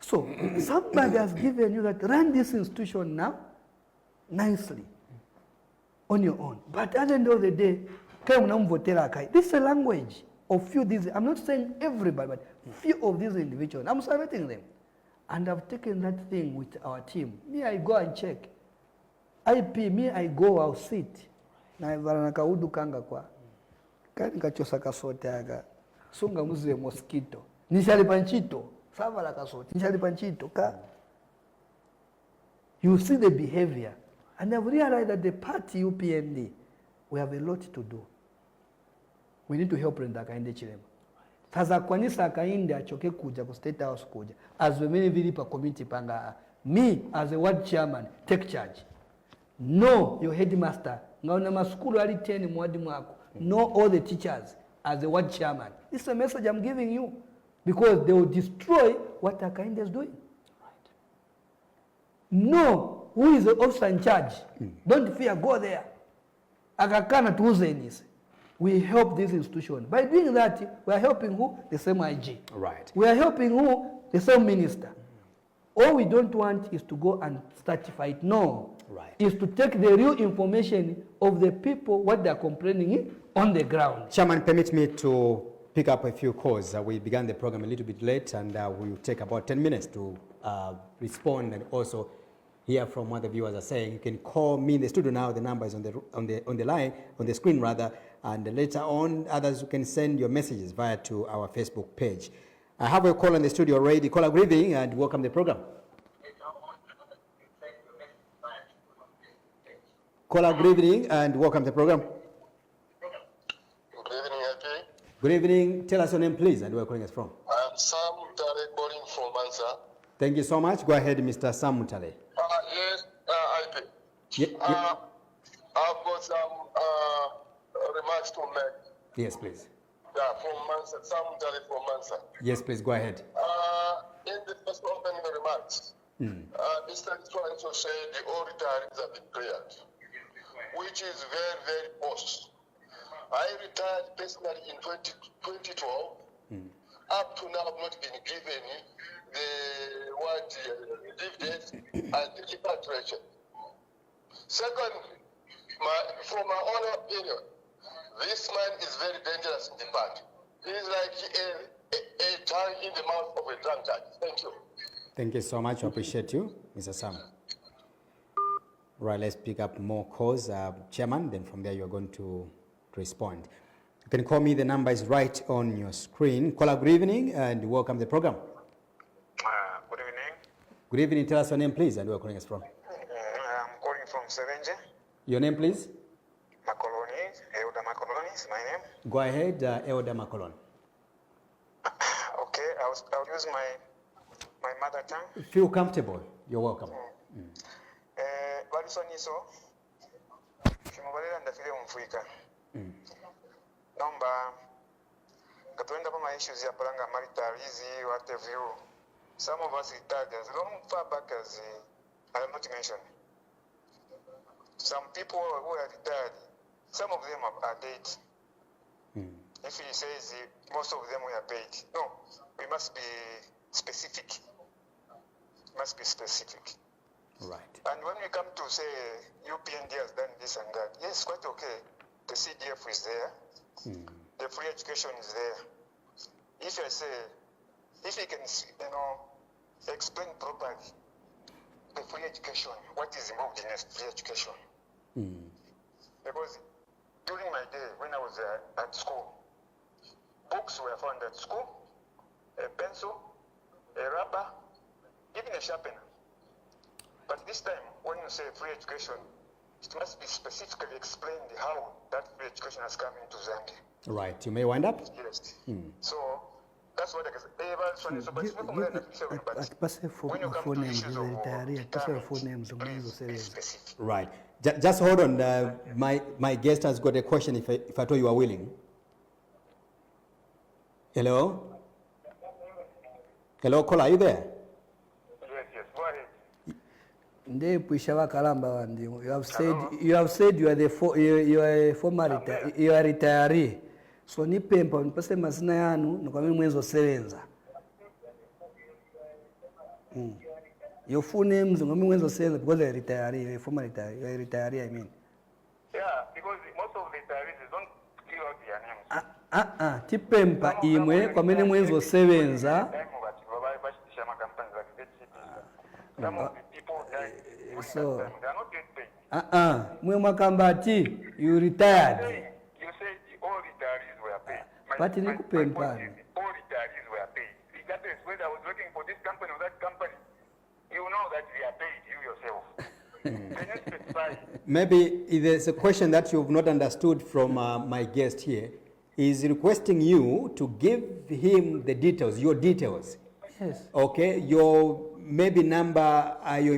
So somebody has given you that, run this institution now nicely on your own. But at the end of the day, this is a language of few these. I'm not saying everybody, but few of these individuals. I'm celebrating them. And I've taken that thing with our team. Me, I go and check. IP, me, I go, I'll sit. Na varana kaudu kanga kwa. Kani kachosa kasote aga. sunga muziwe mosquito nishali panchito savala kasoti nishali panchito ka. You see the behavior, and I've realized that the party UPND, we have a lot to do. We need to help Brenda Kainde Chilema. Sasa kwanisa Kainde achoke kuja ku State House kuja. As we many vilipa committee panga, me as a ward chairman take charge. Know your headmaster. Ngaona masukulu ali 10 mwadi mwako. Know all the teachers as a ward chairman. This is a message I'm giving you, because they will destroy what Kainde is doing. No, who is the officer in charge? Don't fear, go there. Akakana tuuzenis. We help this institution. By doing that, we are helping who? The same IG. Right. We are helping who? The same minister. All we don't want is to go and start a fight. No. Right. Is to take the real information of the people, what they are complaining on the ground. Chairman, permit me to pick up a few calls. We began the program a little bit late, and we'll take about 10 minutes to respond and also hear from what the viewers are saying. You can call me in the studio now. The number is on the line, on the screen rather, and later on, others, you can send your messages via to our Facebook page. I have a call in the studio already. Caller, good evening and welcome to the program. Caller, good evening and welcome to the program. Good evening, Happy. Good evening. Tell us your name, please, and where you're calling us from. I'm Sam Mutale calling from Mansa. Thank you so much. Go ahead, Mr. Sam Mutale. Yes, IP. Yeah. I've got some remarks to make. Yes, please. Yeah, from Mansa. Sam Mutale from Mansa. Yes, please. Go ahead. In the first opening remarks, Mr. Liswaniso said all retirees have been cleared, which is very, very false. I retired personally in 2012. Up to now, I've not been given the dividends and the repatriation. Second, from my own opinion, this man is very dangerous in the party. He is like a tongue in the mouth of a drunkard. Thank you. Thank you so much. I appreciate you, Mr. Sam. Right, let's pick up more calls. Chairman, then from there you're going to respond. You can call me. The number is right on your screen. Caller, good evening and welcome to the program. Good evening. Good evening. Tell us your name, please, and where you're calling us from. I'm calling from Serenje. Your name, please? Macoloni. Elder Macoloni is my name. Go ahead, Elder Macolon. Okay, I'll use my mother tongue. Feel comfortable. You're welcome. Liswaniso, Shimubalera ndafile umfuika. Nomba, katuenda pama issues ya palanga marital easy, what have you. Some of us retired as long far back as I am not mentioned. Some people who are retired, some of them are dead. If he says most of them were paid, no, we must be specific. Must be specific. Right. And when we come to say UPND has done this and that, yes, quite okay. The CDF is there. The free education is there. If I say, if you can, explain properly the free education, what is involved in free education. Because during my day, when I was at school, books were found at school, a pencil, a rubber, even a sharpener. But this time, when you say free education, it must be specifically explained how that free education has come into Zambia. Right. You may wind up. Yes. So that's what I can say. But when you come to issues of please be specific. Right. Just hold on. My guest has got a question. If I told you are willing. Hello. Hello, caller. Are you there? Yes. Go ahead. You have said you are a former you are retiree. So nipempa nipase mazina yanu nikwamini mwenzo sevenza. Your full names ngami mwenzo sevenza because you are retiree, former retiree, I mean. Yeah, because most of the retirees don't give out their names. Tipempa imwe kwamini mwenzo sevenza. Some of the people died. So they are not getting paid. Mwe makambati, you retired. You said all retirees were paid. My But in my point Pen is, all retirees were paid. Regardless whether I was working for this company or that company, you know that we are paid, you yourself. Can you specify? Maybe there's a question that you've not understood from my guest here. He's requesting you to give him the details, your details. Yes. Okay, your maybe number, your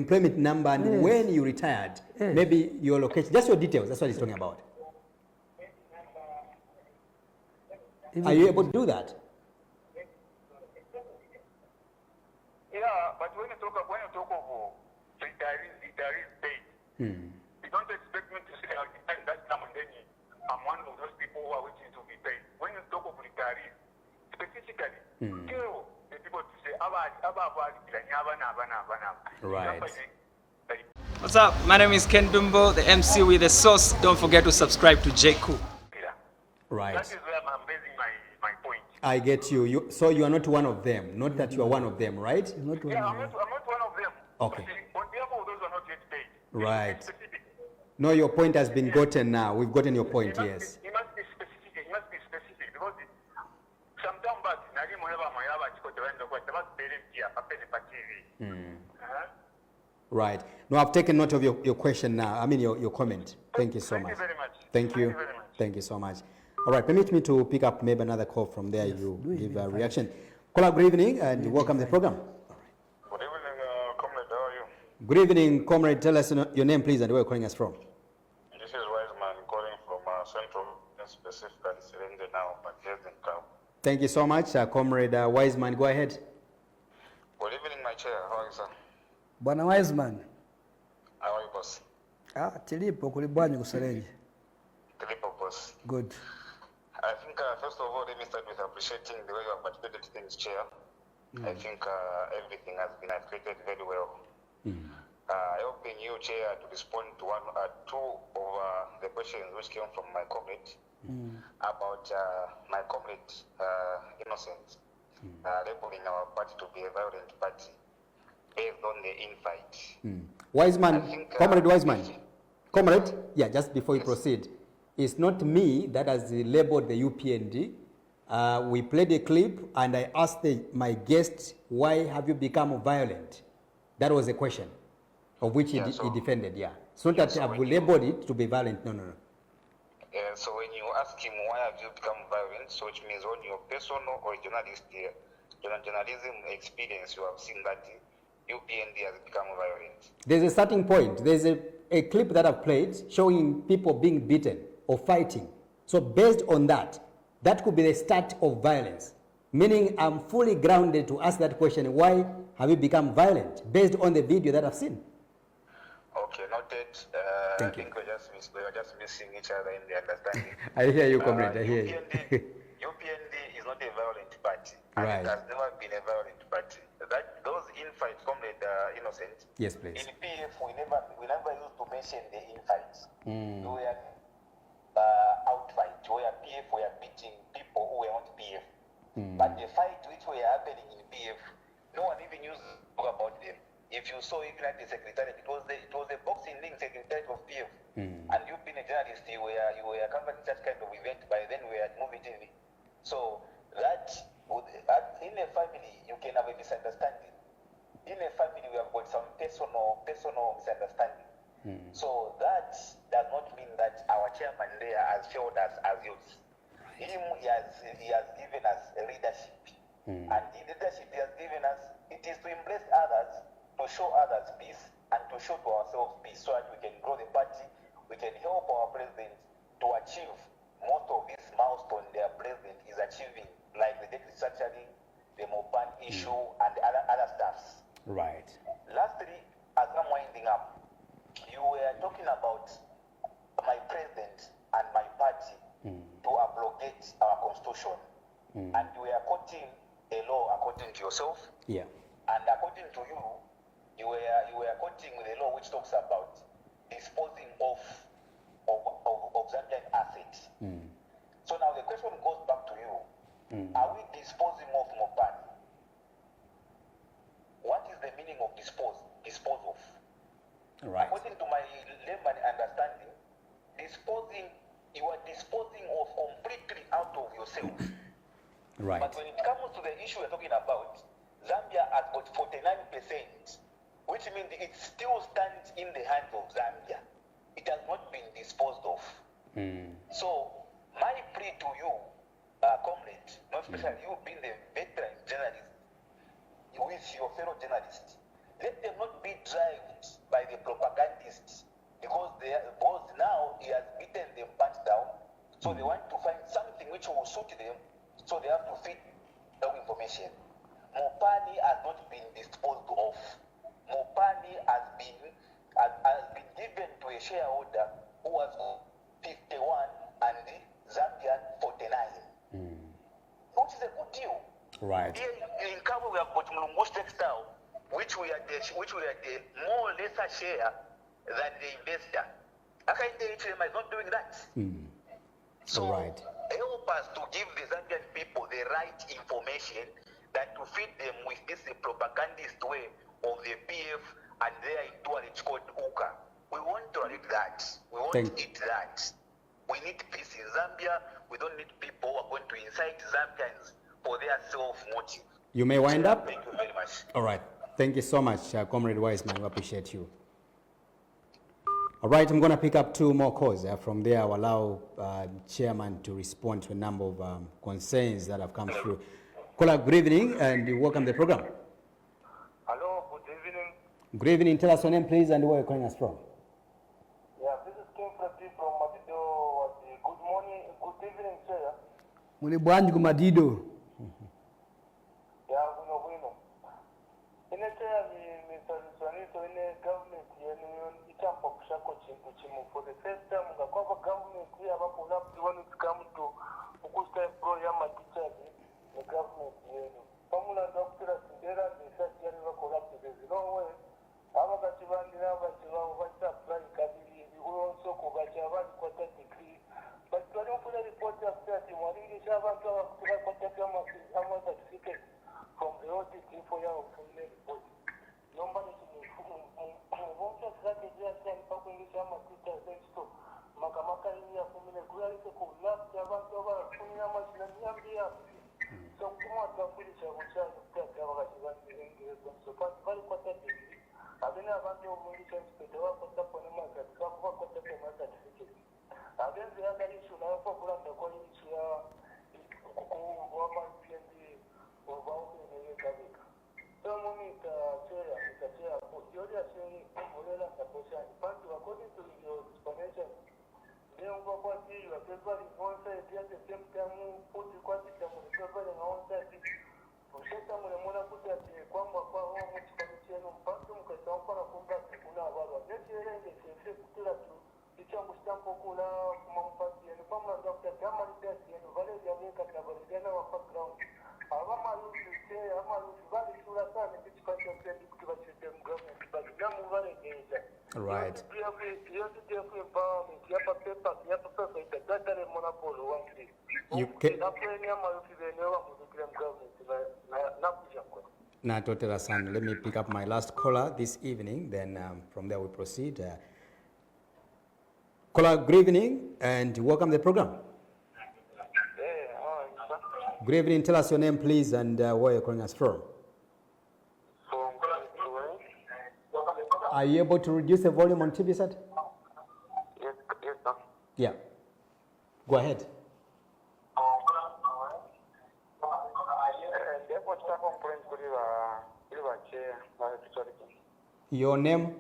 employment number, and Yes. when you retired. Yes. Maybe your location, just your details. That's what he's talking about. Are you able to do that? Yeah, but when you talk of retirees paid, you don't expect me to say I'll defend that number, then I'm one of those people who are waiting to be paid. When you talk of retirees, specifically, tell the people to say, Right. What's up? My name is Ken Dumbo, the MC with the sauce. Don't forget to subscribe to J. Cool. Right. That is where I'm basing my point. I get you. So you are not one of them. Not that you are one of them, right? Not one Yeah, of I'm them. not one of them. Okay. But on behalf of those who are not yet paid. Right. Specific. No, your point has been gotten now. We've gotten your point, yes. He must be specific. He must be specific because sometime back, Nagi Moheba Mayaba Chiko Tawendo kwa sababu Belentia Apene Pativi. Right. No, I've taken note of your question now. I mean, your comment. Thank you so much. Thank you very much. Thank you. Thank you very much. Thank you so much. All right, permit me to pick up maybe another call from there. You give a reaction. Caller, good evening and welcome to the program. Good evening, comrade. How are you? Good evening, comrade. Tell us your name, please, and where you're calling us from. This is Wiseman calling from Central, specifically Serenge now, but here's in town. Thank you so much, comrade Wiseman. Go ahead. Good evening, my chair. How are you, sir? Bwana Wiseman. How are you, boss? Tilipo kulibwanyi kuserenje. Philippo, boss. Good. I think, first of all, let me start with appreciating the way you have participated things, chair. I think everything has been articulated very well. I open you, chair, to respond to two of the questions which came from my comrade about my comrade Innocent labeling our party to be a violent party based on the infight. Wiseman, think, comrade Wiseman. Comrade, yeah, just before you proceed, it's not me that has labeled the UPND. We played a clip and I asked my guest, why have you become violent? That was the question, of which he defended, yeah. It's not that I've labeled it to be violent, no. So when you ask him why have you become violent, so which means on your personal or journalism experience, you have seen that UPND has become violent. There's a starting point. There's a clip that I've played showing people being beaten or fighting. So based on that, that could be the start of violence. Meaning I'm fully grounded to ask that question, why have you become violent? Based on the video that I've seen. Okay, noted. I think we're just missing each other in the understanding. I hear you, comrade. I hear you. UPND is not a violent party. Right. And it has never been a violent party. Those infights, comrade Innocent. Yes, please. In PF, we never used to mention the infights. We were outfight where PF were beating people who were not PF. But the fight which were happening in PF, no one even used to talk about them. If you saw even at the secretariat, it was a boxing ring secretariat of PF. And you being a journalist, you were covering such kind of event. By then we were at movie TV. So that in a family you can have a misunderstanding. In a family we have got some personal misunderstanding. So that does not mean that our chairman there has failed us as youths. He has given us a leadership. And the leadership he has given us, it is to embrace others, to show others peace, and to show to ourselves peace so that we can grow the party, we can help our president to achieve most of these milestones their president is achieving, like the debt restructuring, the Mopan issue, and other stuffs. Right. Lastly, as I'm winding up, you were talking about my president and my party to abrogate our constitution. And you were quoting a law according to yourself. Yeah. And according to you, you were quoting the law which talks about disposing of Zambian assets. So now the question goes back to you. Are we disposing of Mopan? What is the meaning of dispose of? Right. According to my layman understanding, you are disposing of completely out of yourself. Right. But when it comes to the issue we're talking about, Zambia has got 49%, which means it still stands in the hands of Zambia. It has not been disposed of. So my plea to you, comrade, not especially you being the veteran journalist, with your fellow journalists, let them not be driven by the propagandists, because now he has beaten them punch down, so they want to find something which will suit them, so they have to feed the information. Mopani has not been disposed of. Mopani has been given to a shareholder who was 51 and the Zambian 49, which is a good deal. Right. Here in Cabo we have got Mulungu's Textile, which we are the more lesser share than the investor. Akainde HM is not doing that. So Right. help us to give the Zambian people the right information than to feed them with this propagandist way of the PF and their intolerance called UKA. We won't tolerate that. We won't eat that. We need peace in Zambia. We don't need people who are going to incite Zambians for their self-motive. You may wind up. Thank you very much. All right. Thank you so much, Comrade Wiseman. We appreciate you. All right, I'm going to pick up two more calls. From there, I'll allow Chairman to respond to a number of concerns that have come through. Caller, good evening, and welcome to the program. Hello, good evening. Good evening. Tell us your name, please, and where you're calling us from. Yeah, this is King Freddy from Madido. Good morning, good evening, sir. Muli bwanji ku Madido. Yeah, bueno. Ine sir, Mr. Liswaniso, ine government yenu itampa kushako chintu chimu. For the first time, ngakwaba government here abapula when it comes to ukusta employ ama teachers, the government yenu. Pamula doctor Sindera, the research yenu corrupt. There's no way. Aba kachibandi na bachiwa wacha apply kabili. We also kubachava kwa degree. But when you put a report of that, you want to have a certificate from the audit for your report. Nobody to won't just strategy and send public to Makamaka in your family, quality could last the avant over Funia Machina. So, come on, the British will try to take our so far, very pathetic. I didn't have any military to the work of the market, some work of the certificate. And then the other issue now for the quality Woman PND or Bounty in the Kavik. Someone is a chair, but you're just saying, according to your explanation, they don't go what you are preparing one side, at the same time, put the quantity of the paper and all that. For some of the Mona put at the Kwamba for home, which commission on Pantum, because some kind of combat to Kuna. Let's hear it, it's a Mustampo Kula, Mampati, and Pama Doctor Gamal Test, and Valeria Veka, Validana of background. Avama used to say, Ama used to value Surasan, and which country of the government, but Gamu Valley. Right. You have to empowerment, you have a paper, you have a perfect, that is monopoly one day. You can. Let me pick up my last caller this evening, then from there we proceed. Caller, good evening, and welcome to the program. Good evening. Tell us your name, please, and where you're calling us from. Are you able to reduce the volume on TV set? Yes, sir. Yeah. Go ahead. Your name?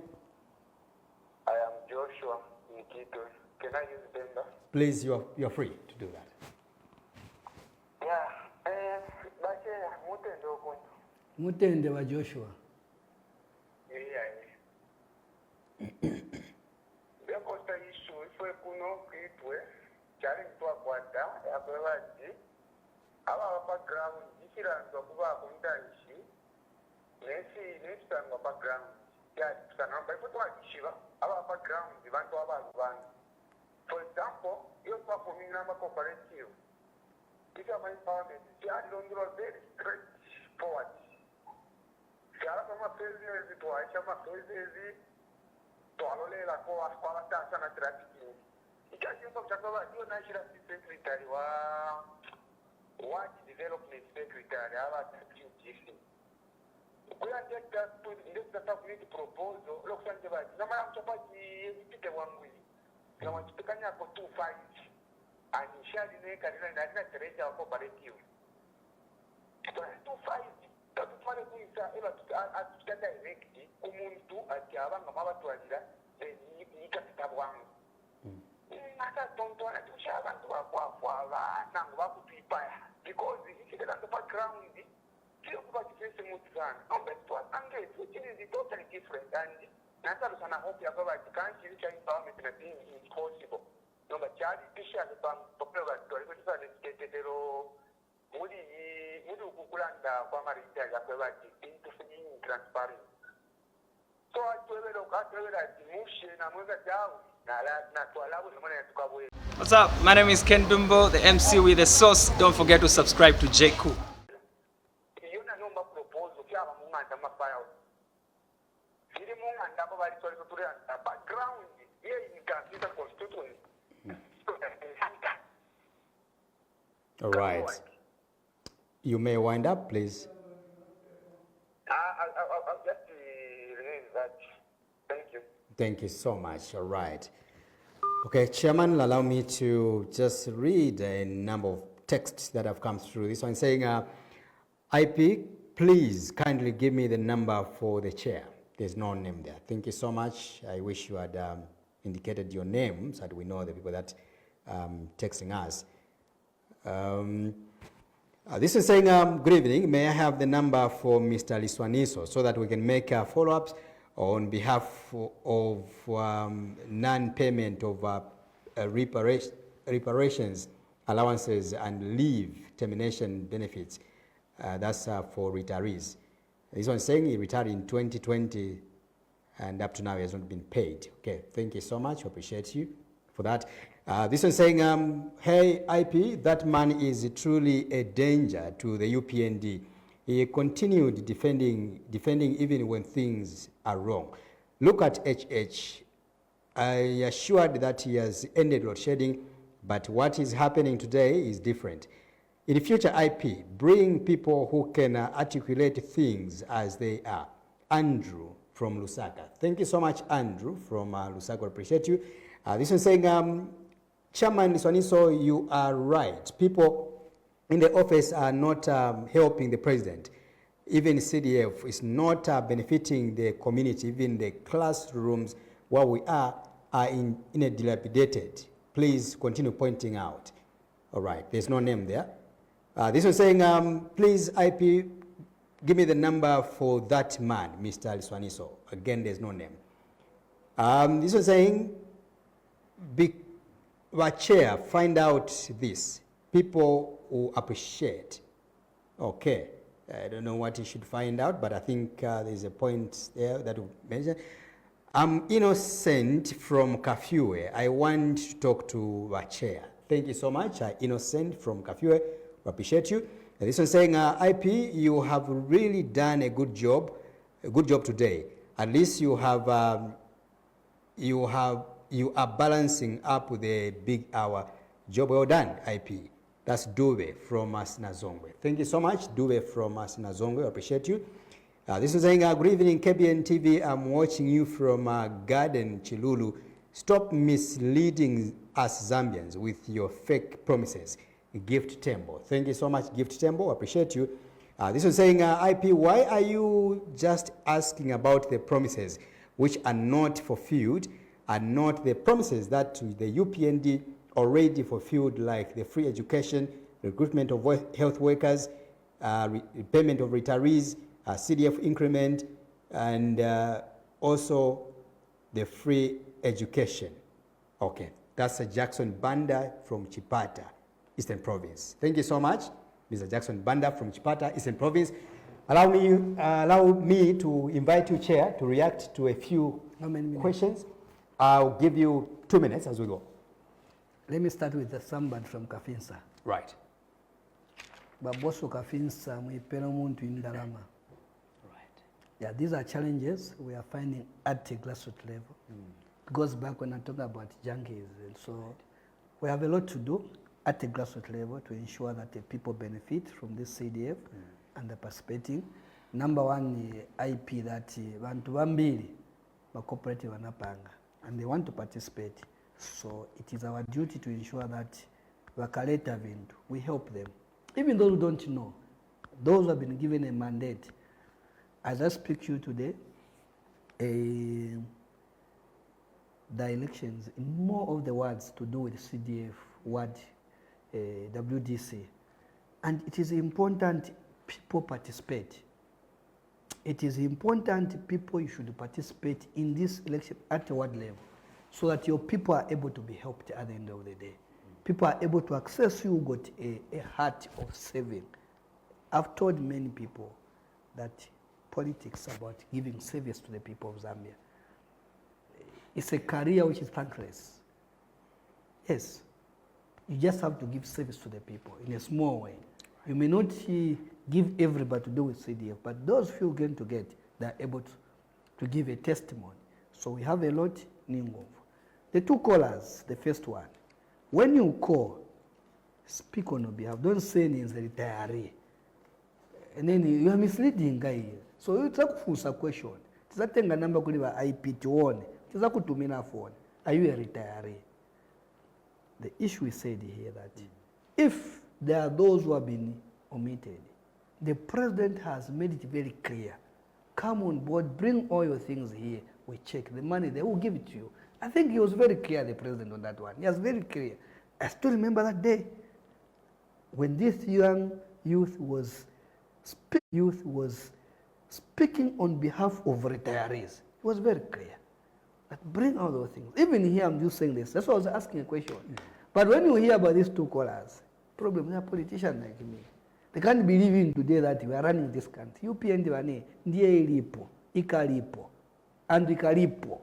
I am Joshua Nikito. Can I use Bemba? Please, you're free to do that. Yeah. Mutende wa Joshua. Bekosta issue ifwe kuno kitwe cyari twakwata yababaji aba background ikiranzwa kuba kundanshi nesitangwa background ya sanamba ifutwa kishiba aba background abantu abalubana. For example, you performing number cooperative. If you are empowerment, you are very straightforward. Siara kama phases tuaisha maphases tualolela kwa tasa na traffic. Ikaji mpo chakwa hiyo national secretary wa what development secretary aba GC. Kuya take that proposal lokusanje bathi namara mchapati yezipite wangwi kama chipikanya ko 25 anishali ne kadina ndina tereja ko cooperative 25 tatufale kuisa eba atukata direct kumuntu ati abanga mabatwalira nikapita bwangu aka tonto anatusha abantu bakwa abana ngo bakutwipaya because ikitela the background kio kuba kifese mutana ombeto ange which is totally different and natalo sana hope ya baba can't reach empowerment na being impossible no but chali tisha the topelo ga tori ko tsale tetero muri kukulanda kwa marinda ya kwa bati into being transparent so atwebelo mushe na mwega jao na twalabu mwana tukabwe. What's up? My name is Ken Dumbo, the MC with the sauce. Don't forget to subscribe to JQ. All right. You may wind up, please. I'll just release that. Thank you. Thank you so much. All right. Okay, Chairman, allow me to just read a number of texts that have come through. This one saying, IP, please kindly give me the number for the chair. There's no name there. Thank you so much. I wish you had indicated your name so that we know the people that texting us. This is saying, good evening. May I have the number for Mr. Liswaniso so that we can make follow-ups on behalf of non-payment of reparations, allowances, and leave termination benefits. That's for retirees. This one saying he retired in 2020 and up to now he has not been paid. Okay, thank you so much. Appreciate you for that. This one saying, hey, IP, that man is truly a danger to the UPND. He continued defending even when things are wrong. Look at HH. I assured that he has ended load shedding, but what is happening today is different. In the future, IP, bring people who can articulate things as they are. Andrew from Lusaka. Thank you so much, Andrew from Lusaka. Appreciate you. This one saying, Chairman Liswaniso, you are right. People in the office are not helping the president. Even CDF is not benefiting the community. Even the classrooms where we are in a dilapidated. Please continue pointing out. All right, there's no name there. This was saying, please, IP, give me the number for that man, Mr. Liswaniso. Again, there's no name. This was saying, chair, find out this. People who appreciate. Okay, I don't know what you should find out, but I think there's a point there that we mentioned. I'm Innocent from Kafue. I want to talk to the chair. Thank you so much. Innocent from Kafue. We appreciate you. And this one saying, IP, you have really done a good job today. At least you are balancing up the big hour job. Well done, IP. That's Dube from Sinazongwe. Thank you so much, Dube from Sinazongwe. I appreciate you. This is saying, good evening, KBN TV. I'm watching you from Garden Chilulu. Stop misleading us Zambians with your fake promises. Gift Tembo. Thank you so much, Gift Tembo. I appreciate you. This is saying, IP, why are you just asking about the promises which are not fulfilled and not the promises that the UPND already fulfilled, like the free education, recruitment of health workers, payment of retirees, CDF increment, and also the free education. Okay, that's Jackson Banda from Chipata, Eastern Province. Thank you so much, Mr. Jackson Banda from Chipata, Eastern Province. Allow me to invite you, Chair, to react to a few questions. I'll give you 2 minutes as we go. Let me start with somebody from Kafinsa. Right. Baboso Kafinsa mwipela muntu indalama. Right. Yeah, these are challenges we are finding at the grassroots level. It goes back when I talk about junkies. And so we have a lot to do. at the grassroots level to ensure that the people benefit from this CDF and the participating. Number one, IP that bantu bambili ba cooperative wanapanga and they want to participate. So it is our duty to ensure that vakaleta vintu, we help them. Even those who don't know, those who have been given a mandate. As I speak to you today, the elections in more of the wards to do with CDF, ward, WDC. And it is important people participate. It is important people you should participate in this election at the ward level so that your people are able to be helped at the end of the day. People are able to access you, got a heart of saving. I've told many people that politics is about giving service to the people of Zambia. It's a career which is thankless. Yes, you just have to give service to the people in a small way. You may not give everybody to do with CDF, but those few going to get, they're able to give a testimony. So we have a lot in Ngov. The two callers, the first one, when you call, speak on your behalf. Don't say names the retiree. And then you are misleading guy. So you try to force a question. Tizatenga number kuliva IP tuone. Tizakutumina phone. Are you a retiree? The issue is said here that if there are those who have been omitted, the president has made it very clear. Come on board, bring all your things here. We check the money, they will give it to you. I think he was very clear, the president, on that one. He was very clear. I still remember that day when this young youth was speaking on behalf of retirees. It was very clear. But bring all those things. Even here, I'm just saying this. That's why I was asking a question. But when you hear about these two callers, probably they are politicians like me. They can't believe in today that we are running this country. UPND wane ndiye ilipo, ikalipo, and ikalipo.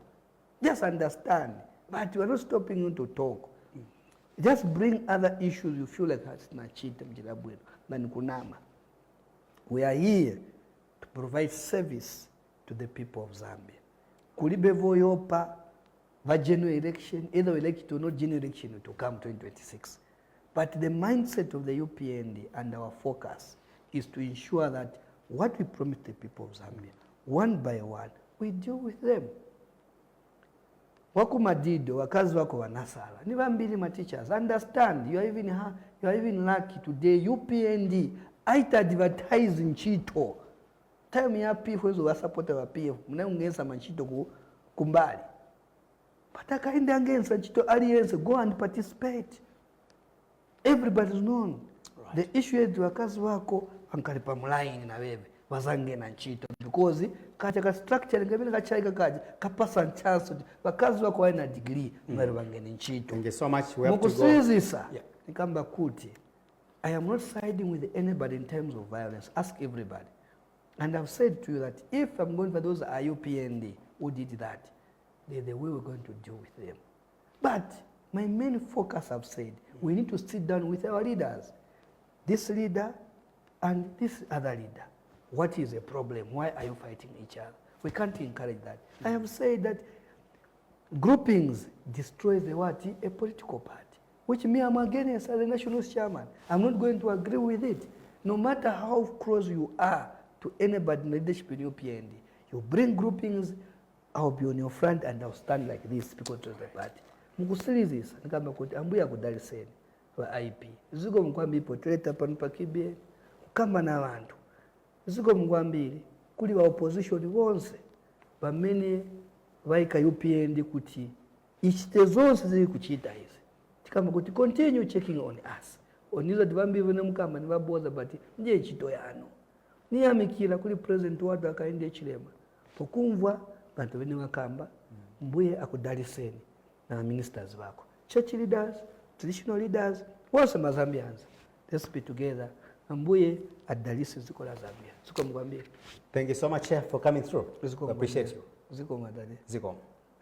Just understand. But we are not stopping you to talk. Just bring other issues you feel like that's not cheating. We are here to provide service to the people of Zambia. Kulibevo yopa, va general election, either elect or not general election to come 2026. But the mindset of the UPND and our focus is to ensure that what we promise the people of Zambia, one by one, we deal with them. Wako madido, wakazi wako wanasala. Ni vambili ma teachers. Understand, you are even lucky today. UPND, aita advertising chito. Time ya PF wezo wa supporter wa PF. Muna ungensa manchito kumbali. Pataka ende angensa chito aliyense, go and participate. Everybody is known. Right. The issue is wakazi wako ankalipa mulaini na wewe. Wazange na nchito. Because katika structure ngabili kachaiga kaji kapasa chance wakazi wako wana degree ngari wangene nchito. Thank you so much. We have to go. Yeah. Nikamba kuti. I am not siding with anybody in terms of violence. Ask everybody. And I've said to you that if I'm going for those IUPND who did that, they're the way we're going to deal with them. But my main focus, I've said, we need to sit down with our leaders. This leader and this other leader. What is the problem? Why are you fighting each other? We can't encourage that. I have said that groupings destroy the what? A political party, which me I'm against as a national chairman. I'm not going to agree with it. No matter how close you are to anybody in leadership in UPND, you bring groupings, I'll be on your front and I'll stand like this because of the party. Mukusiriza nikamba kuti ambuya kudaliseni wa IP. Ziko mkwambi potreta panu pa KBN kama na wantu. Ziko mkwambiri kuli wa opposition wonse bamene vaika UPND kuti ichite zonse ziri kuchita hizi. Tikamba kuti continue checking on us. Oniza divambi vene mkamba ni vaboza but ndiye chito yano. Niyamikira kuli president watu akaende chilema. Pokumvwa bantu vene makamba mbuye akudaliseni na ministers wako. Church leaders, traditional leaders, wose Mazambians. Let's be together. Mbuye adalisi ziko la Zambia. Ziko mkwambia. Thank you so much, Chef, for coming through. We appreciate you. Ziko madade. Ziko.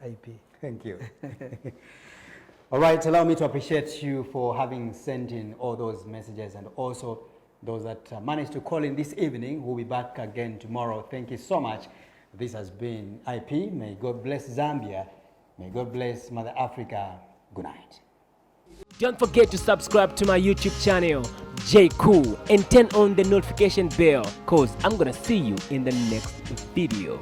IP. Thank you. All right, allow me to appreciate you for having sent in all those messages and also those that managed to call in this evening. We'll be back again tomorrow. Thank you so much. This has been IP. May God bless Zambia. May God bless Mother Africa. Good night. Don't forget to subscribe to my YouTube channel, J Cool, and turn on the notification bell, cause I'm gonna see you in the next video.